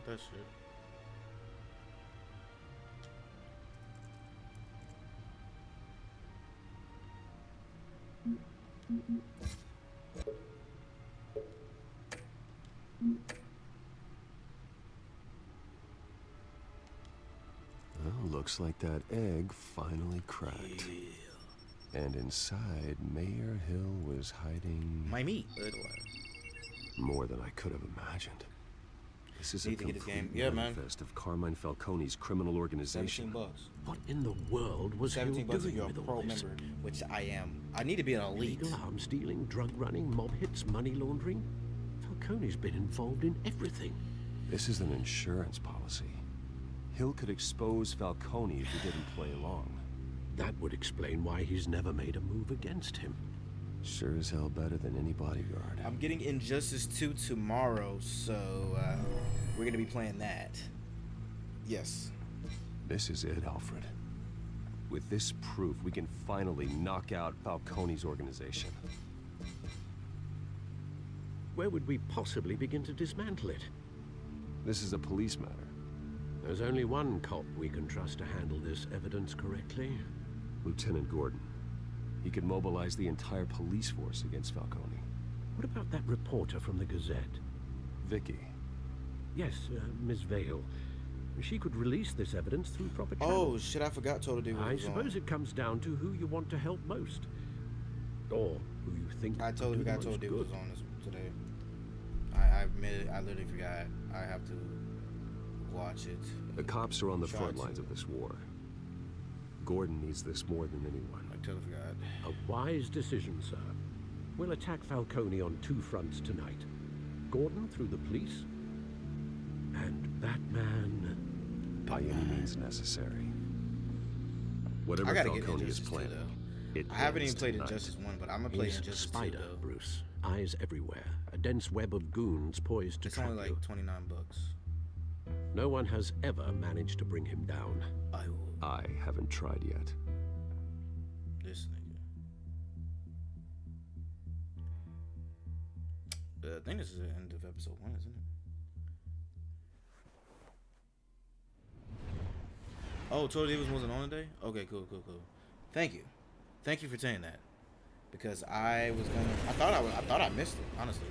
Speaker 1: that shit.
Speaker 3: Well, looks like that egg finally cracked. Yeah. And inside, Mayor Hill was hiding...
Speaker 1: my meat.
Speaker 3: More than I could have imagined. This is a complete manifest of Carmine Falcone's criminal organization.
Speaker 1: $17.
Speaker 6: What in the world was Hill doing
Speaker 1: if you're a
Speaker 6: with
Speaker 1: pro
Speaker 6: all this?
Speaker 1: member, which I am. I need to be an elite.
Speaker 6: Illegal arms dealing, drug running, mob hits, money laundering. Falcone's been involved in everything.
Speaker 3: This is an insurance policy. Hill could expose Falcone if he didn't play along.
Speaker 6: That would explain why he's never made a move against him.
Speaker 3: Sure as hell better than any bodyguard.
Speaker 1: I'm getting Injustice 2 tomorrow, so we're gonna be playing that. Yes.
Speaker 3: This is it, Alfred. With this proof, we can finally knock out Falcone's organization.
Speaker 6: Where would we possibly begin to dismantle it?
Speaker 3: This is a police matter.
Speaker 6: There's only one cop we can trust to handle this evidence correctly.
Speaker 3: Lieutenant Gordon. He could mobilize the entire police force against Falcone.
Speaker 6: What about that reporter from the Gazette?
Speaker 3: Vicky.
Speaker 6: Yes, Miss Vale. She could release this evidence through proper channels.
Speaker 1: Oh, shit, I forgot Total Dude was
Speaker 6: I suppose it comes down to who you want to help most. Or who you think
Speaker 1: I totally forgot Total Dude was on this today. I admit it, I literally forgot. I have to watch it.
Speaker 3: The cops are on the front lines of this war. Gordon needs this more than anyone.
Speaker 1: I totally forgot.
Speaker 6: A wise decision, sir. We'll attack Falcone on two fronts tonight. Gordon through the police, and Batman...
Speaker 3: by any means necessary. Whatever Falcone is planning,
Speaker 1: I haven't even played Injustice 1, but I'm gonna play Injustice 2,
Speaker 6: Spider,
Speaker 1: though.
Speaker 6: Bruce. Eyes everywhere. A dense web of goons poised to trap you.
Speaker 1: It's only like 29 bucks.
Speaker 6: No one has ever managed to bring him down.
Speaker 3: I haven't tried yet.
Speaker 1: This nigga. I think this is the end of episode 1, isn't it? Oh, Total Divas wasn't on today? Okay, cool. Thank you for saying that. Because I was gonna I thought I missed it, honestly.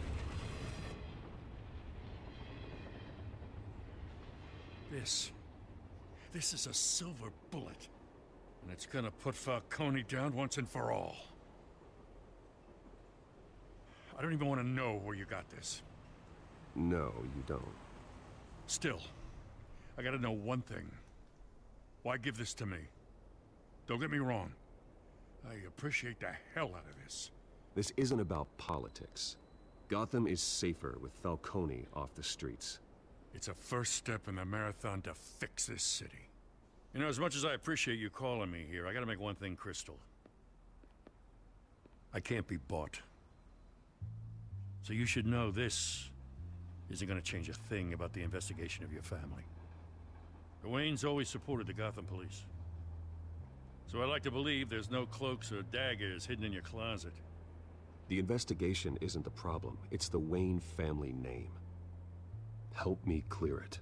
Speaker 11: This is a silver bullet. And it's gonna put Falcone down once and for all. I don't even want to know where you got this.
Speaker 3: No, you don't.
Speaker 11: Still, I gotta know one thing. Why give this to me? Don't get me wrong. I appreciate the hell out of this.
Speaker 3: This isn't about politics. Gotham is safer with Falcone off the streets.
Speaker 11: It's a first step in the marathon to fix this city. You know, as much as I appreciate you calling me here, I gotta make one thing crystal. I can't be bought. So you should know this isn't gonna change a thing about the investigation of your family. The Waynes always supported the Gotham police. So I like to believe there's no cloaks or daggers hidden in your closet.
Speaker 3: The investigation isn't the problem. It's the Wayne family name. Help me clear it.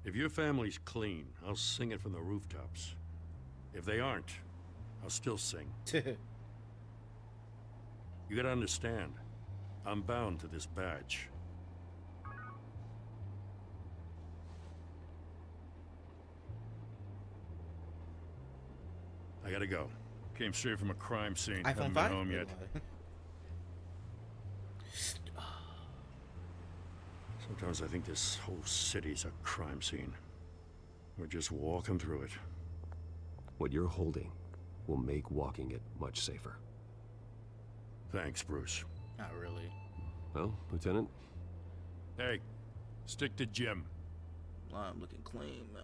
Speaker 11: If your family's clean, I'll sing it from the rooftops. If they aren't, I'll still sing. You gotta understand, I'm bound to this badge. I gotta go. Came straight from a crime scene. Haven't been home yet. Sometimes I think this whole city's a crime scene. We're just walking through it.
Speaker 3: What you're holding will make walking it much safer.
Speaker 11: Thanks, Bruce.
Speaker 1: Not really.
Speaker 3: Well, Lieutenant?
Speaker 11: Hey, stick to Jim.
Speaker 1: I'm looking clean, man.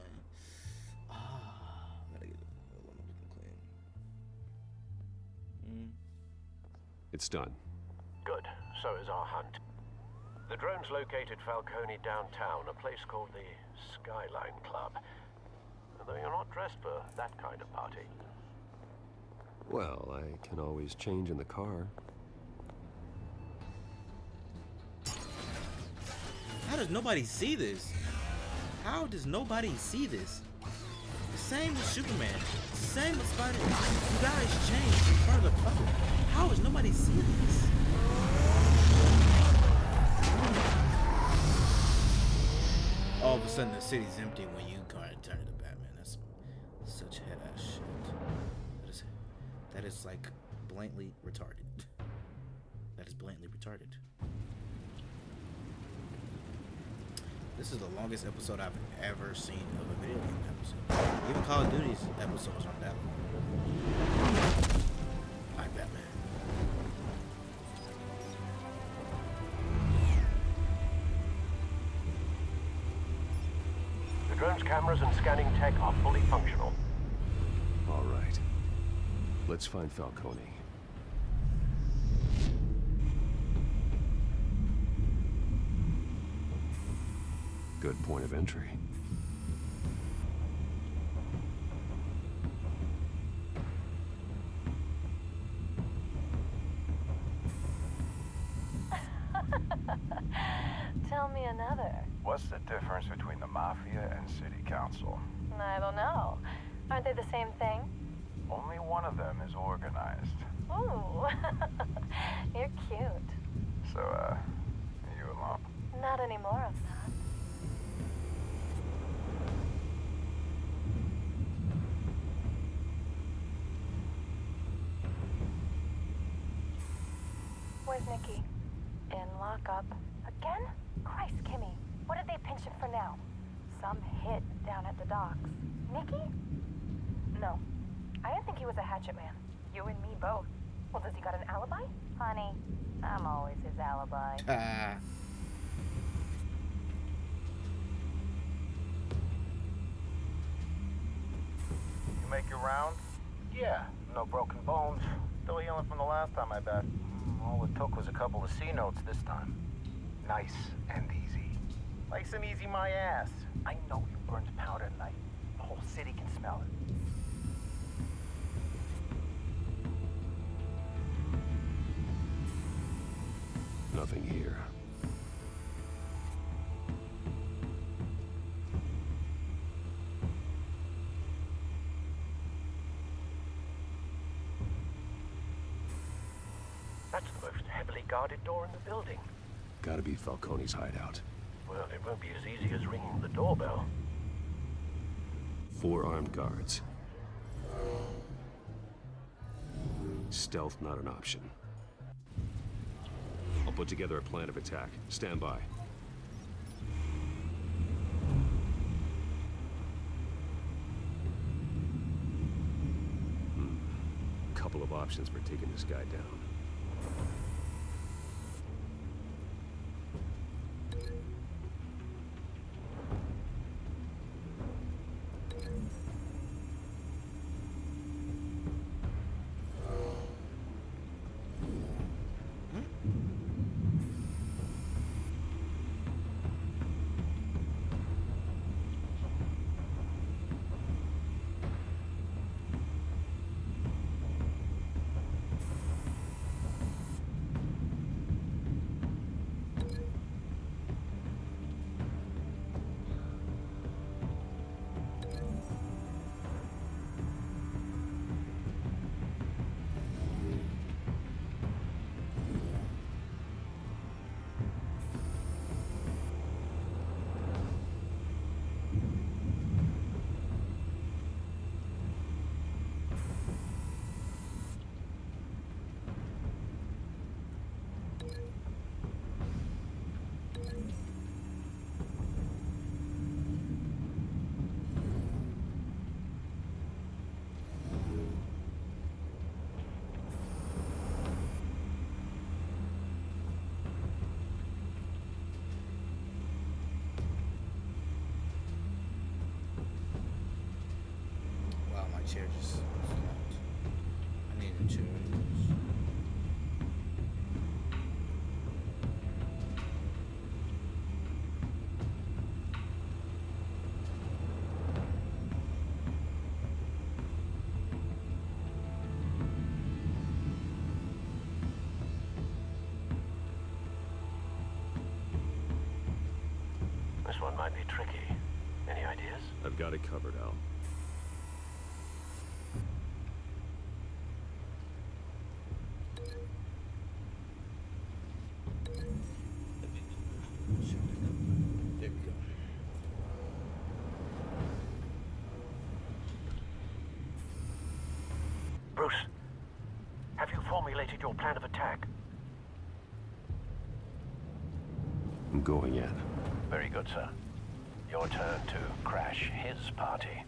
Speaker 1: Gotta get I'm looking clean.
Speaker 3: It's done.
Speaker 20: Good. So is our hunt. The drones located Falcone downtown, a place called the Skyline Club. Though you're not dressed for that kind of party.
Speaker 3: Well, I can always change in the car.
Speaker 1: How does nobody see this? How does nobody see this? The same with Superman. The same with Spider-Man. You guys changed in front of the public. How is nobody seeing this? All of a sudden the city's empty when you turn into Batman. That's such head ass shit. That is like blatantly retarded. That is blatantly retarded. This is the longest episode I've ever seen of a video game episode. Even Call of Duty's episodes aren't that long. I'm Batman.
Speaker 20: The drone's cameras and scanning tech are fully functional.
Speaker 3: All right. Let's find Falcone. Good point of entry.
Speaker 4: Tell me another.
Speaker 22: What's the difference between the Mafia and City Council?
Speaker 4: I don't know. Aren't they the same thing?
Speaker 22: Only one of them is organized.
Speaker 4: Ooh, you're cute.
Speaker 22: So, are you alone?
Speaker 4: Not anymore, I'm not. Where's Nikki? In lockup. Again? Christ, Kimmy. What did they pinch him for now? Some hit down at the docks. Nikki? No. I didn't think he was a hatchet man. You and me both. Well, does he got an alibi? Honey, I'm always his alibi.
Speaker 22: You make your rounds? Yeah, no broken bones. Still healing from the last time, I bet. All it took was a couple of C notes this time. Nice and easy. Nice and easy, my ass. I know you burned powder tonight. The whole city can smell it.
Speaker 3: Nothing here.
Speaker 20: That's the most heavily guarded door in the building.
Speaker 3: Gotta be Falcone's hideout.
Speaker 20: Well, it won't be as easy as ringing the doorbell.
Speaker 3: 4 armed guards. Stealth not an option. I'll put together a plan of attack. Stand by. Couple of options for taking this guy down.
Speaker 1: Chair just stopped. I need a chair.
Speaker 20: This one might be tricky. Any ideas?
Speaker 3: I've got it covered, Al.
Speaker 20: Bruce, have you formulated your plan of attack?
Speaker 3: I'm going in.
Speaker 20: Very good, sir. Your turn to crash his party.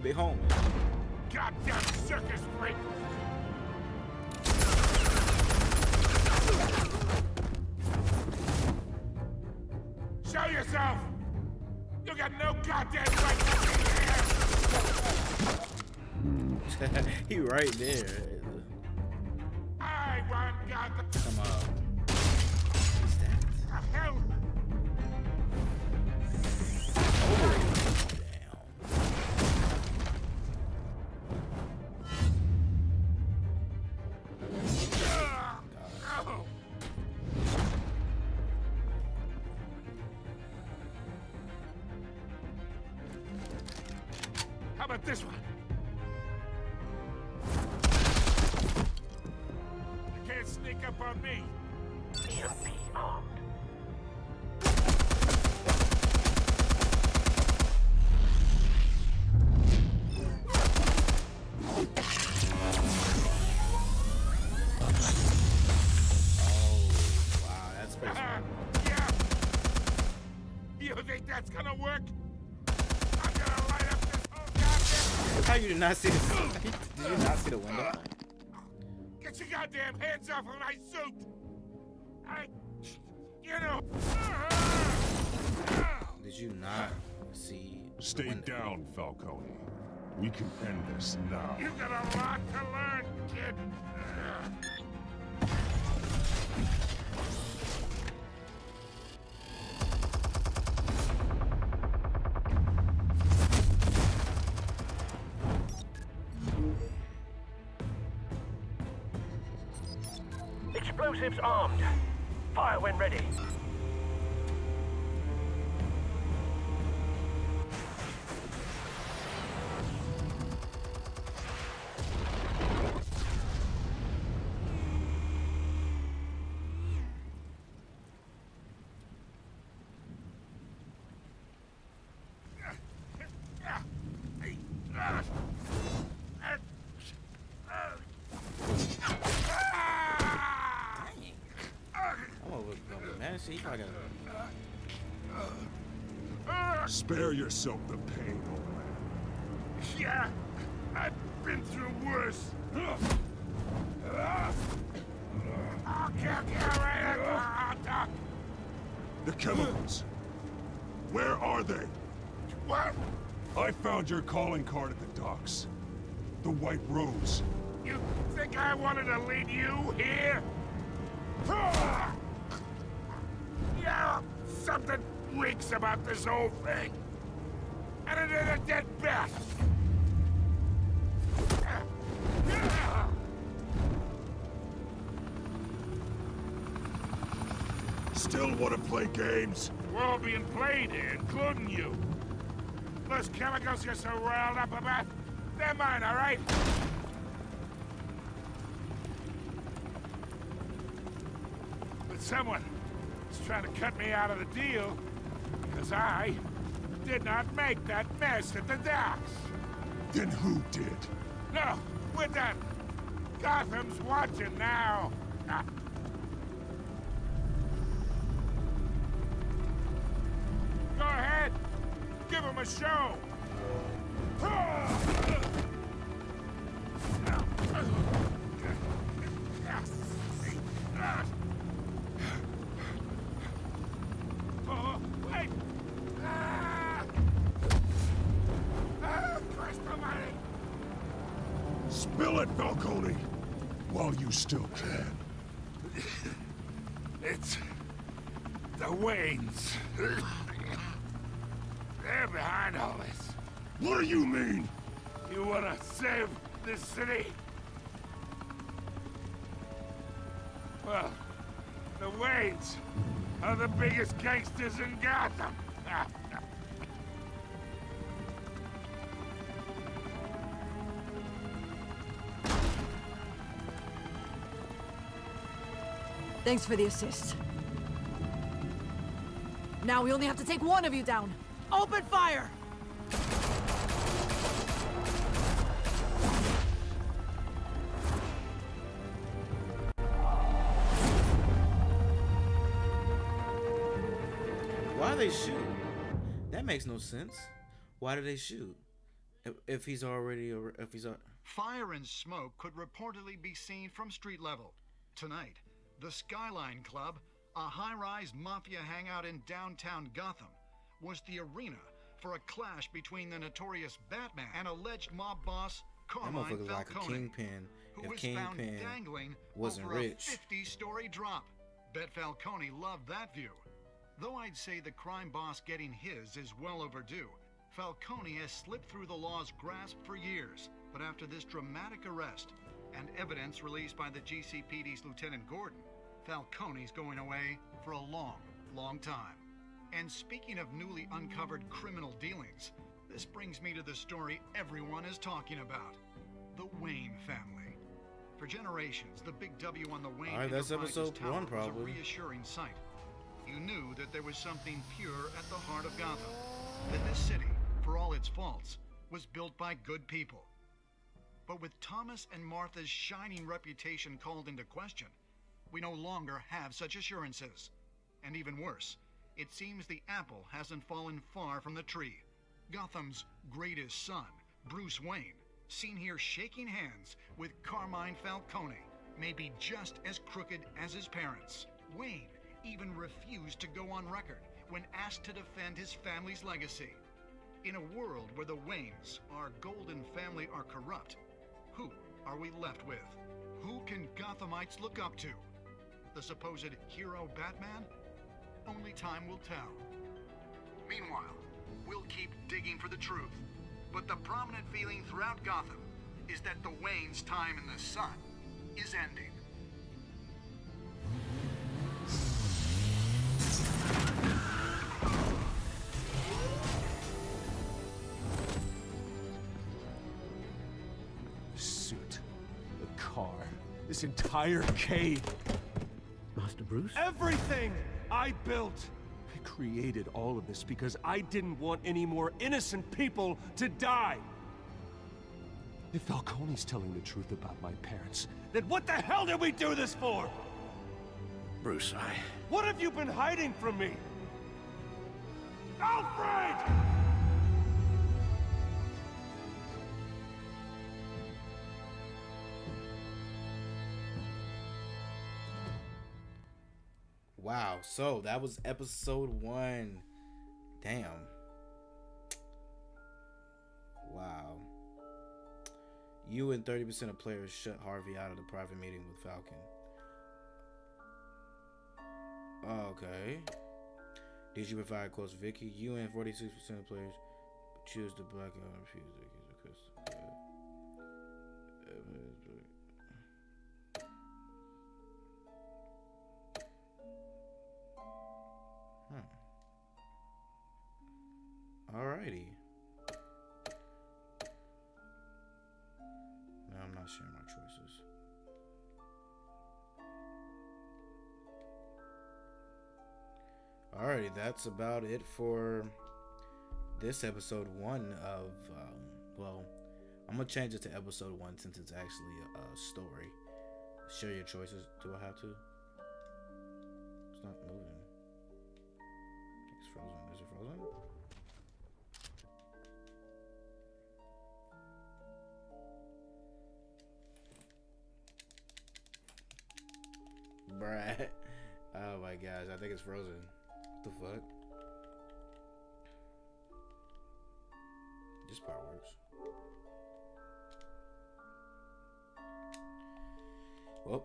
Speaker 1: Big homie.
Speaker 14: Goddamn circus freak! Show yourself! You got no goddamn right to be here!
Speaker 1: He right there.
Speaker 14: I want Gotham!
Speaker 1: Come on.
Speaker 14: The hell? How about this one? You can't sneak up on me.
Speaker 20: EMP armed.
Speaker 14: Yeah. You think that's gonna work? I'm gonna light up this whole goddamn...
Speaker 1: How you did not see the did you not see the window?
Speaker 14: Get your goddamn hands off of my suit! You know...
Speaker 1: Did you not see
Speaker 21: Stay down, Falcone. We can end this now.
Speaker 14: You got a lot to learn, kid.
Speaker 20: Explosives armed. Fire when ready.
Speaker 1: See if I got
Speaker 21: Spare yourself the pain, old man.
Speaker 14: Yeah, I've been through worse. I'll kill you right at the hot dog.
Speaker 21: The chemicals. Where are they?
Speaker 14: What?
Speaker 21: I found your calling card at the docks. The White Rose.
Speaker 14: You think I wanted to lead you here? Yeah, something reeks about this whole thing. And it is a dead bat.
Speaker 21: Still want to play games?
Speaker 14: We're all being played here, including you. Those chemicals you're so riled up about, they're mine, all right? But someone is trying to cut me out of the deal because I did not make that mess at the docks.
Speaker 21: Then who did?
Speaker 14: No, we're done. Gotham's watching now. Go ahead. Give him a show. Oh, wait. Christ almighty.
Speaker 21: Spill it, Falcone, while you still can.
Speaker 14: It's the Waynes. They're behind all this.
Speaker 21: What do you mean?
Speaker 14: You wanna save this city? Well, the Waynes are the biggest gangsters in Gotham.
Speaker 18: Thanks for the assist. Now we only have to take one of you down. Open fire!
Speaker 1: Why do they shoot? That makes no sense. Why do they shoot? If he's already,
Speaker 15: Fire and smoke could reportedly be seen from street level. Tonight, the Skyline Club, a high-rise mafia hangout in downtown Gotham, was the arena for a clash between the notorious Batman and alleged mob boss Carmine
Speaker 1: that motherfucker's like a
Speaker 15: Falcone,
Speaker 1: kingpin.
Speaker 15: who
Speaker 1: If
Speaker 15: was found
Speaker 1: Kingpin
Speaker 15: dangling
Speaker 1: wasn't
Speaker 15: over
Speaker 1: rich.
Speaker 15: a 50-story drop. Bet Falcone loved that view. Though I'd say the crime boss getting his is well overdue, Falcone has slipped through the law's grasp for years. But after this dramatic arrest and evidence released by the GCPD's Lieutenant Gordon, Falcone's going away for a long, long time. And speaking of newly uncovered criminal dealings, this brings me to the story everyone is talking about. The Wayne family. For generations, the big W on the Wayne
Speaker 1: that's
Speaker 15: Enterprises
Speaker 1: episode
Speaker 15: tower
Speaker 1: 1
Speaker 15: was
Speaker 1: probably.
Speaker 15: a reassuring sight. You knew that there was something pure at the heart of Gotham. That this city, for all its faults, was built by good people. But with Thomas and Martha's shining reputation called into question, we no longer have such assurances. And even worse, it seems the apple hasn't fallen far from the tree. Gotham's greatest son, Bruce Wayne, seen here shaking hands with Carmine Falcone, may be just as crooked as his parents. Wayne even refused to go on record when asked to defend his family's legacy. In a world where the Waynes, our golden family, are corrupt, who are we left with? Who can Gothamites look up to? The supposed hero Batman? Only time will tell. Meanwhile, we'll keep digging for the truth. But the prominent feeling throughout Gotham is that the Waynes' time in the sun is ending.
Speaker 3: The suit, the car, this entire cave.
Speaker 6: Master Bruce?
Speaker 3: Everything I built! I created all of this because I didn't want any more innocent people to die! If Falcone's telling the truth about my parents, then what the hell did we do this for?
Speaker 6: Bruce,
Speaker 3: What have you been hiding from me? Alfred!
Speaker 1: Wow, so that was episode 1. Damn. Wow. You and 30% of players shut Harvey out of the private meeting with Falcon. Okay. Did you provide quotes Vicky? You and 46% of players choose the black and refuse to accuse of Chris. Alrighty. No, I'm not sharing my choices. Alrighty, that's about it for this episode 1 of, well, I'm gonna change it to episode 1 since it's actually a story. Share your choices. Do I have to? It's not moving. It's frozen. Is it frozen? Bruh. Oh my gosh, I think it's frozen. What the fuck? This part works. Well,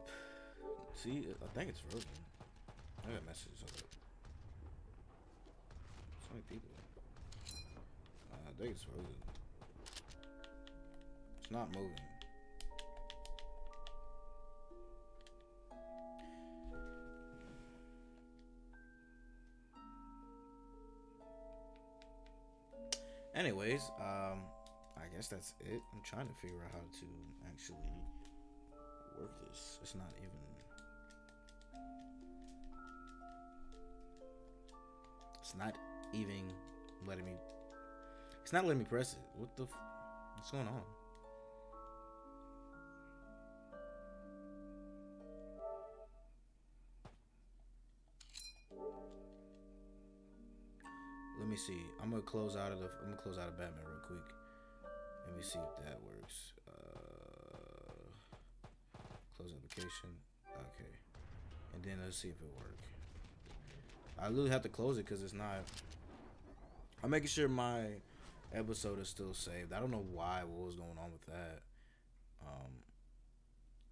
Speaker 1: see, I think it's frozen. I got messages on it. So many people. I think it's frozen. It's not moving. Anyways, I guess that's it. I'm trying to figure out how to actually work this. It's not even. It's not even letting me. It's not letting me press it. What the? What's going on? Let me see. I'm gonna close out of Batman real quick. Let me see if that works. Close application. Okay. And then let's see if it works. I literally have to close it because it's not. I'm making sure my episode is still saved. I don't know why. What was going on with that? I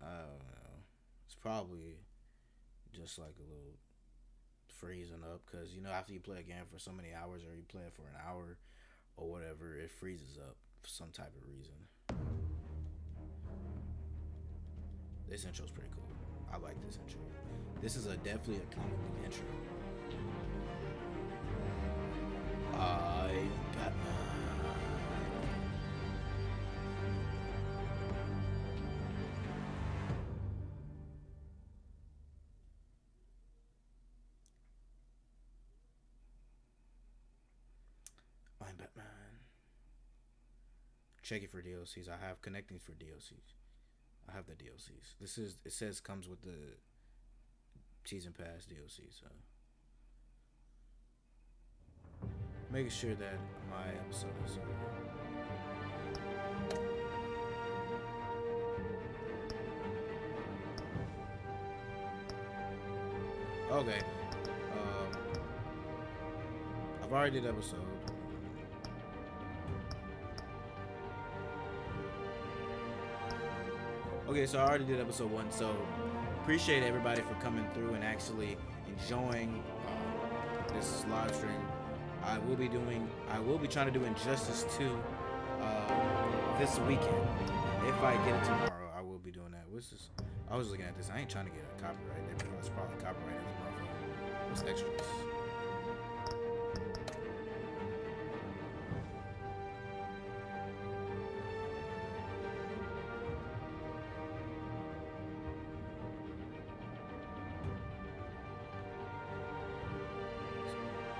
Speaker 1: don't know. It's probably just like a little freezing up because after you play a game for so many hours or you play it for an hour or whatever, it freezes up for some type of reason. This intro's pretty cool. I like this intro. This is definitely a comic book intro. I'm Batman. I'm Batman. Check it for DLCs. I have connecting for DLCs. I have the DLCs. It says comes with the season pass DLC, so making sure that my episode is okay. I've already did episode. Okay, so I already did episode 1, so appreciate everybody for coming through and actually enjoying this live stream. I will be trying to do Injustice 2 this weekend. If I get it tomorrow, I will be doing that. What's this? I was looking at this. I ain't trying to get a copyright. It's probably copyrighted. What's extras?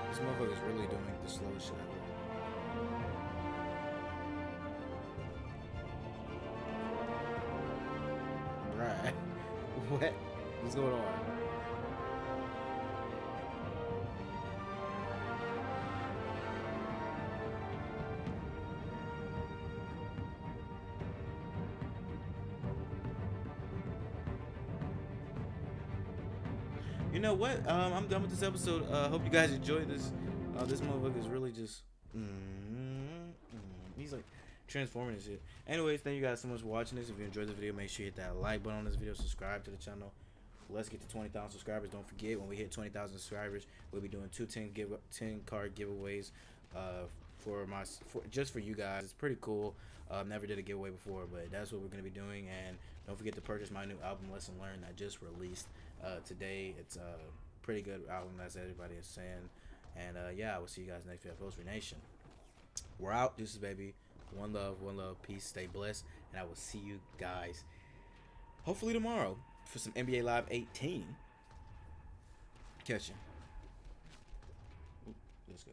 Speaker 1: This motherfucker's really doing the slow shit. Right. What? What's going on? You know what? I'm done with this episode. Hope you guys enjoyed this. This motherfucker is really just. He's like transforming and shit. Anyways, thank you guys so much for watching this. If you enjoyed the video, make sure you hit that like button on this video. Subscribe to the channel. Let's get to 20,000 subscribers. Don't forget, when we hit 20,000 subscribers, we'll be doing 2 10 card giveaways just for you guys. It's pretty cool. Never did a giveaway before, but that's what we're going to be doing. And don't forget to purchase my new album, Lesson Learned, that just released today. It's a pretty good album, as everybody is saying. And yeah, I will see you guys next video. Post Nation. We're out. This is baby. One love, peace. Stay blessed, and I will see you guys hopefully tomorrow for some NBA Live 18. Catch you. Let's go.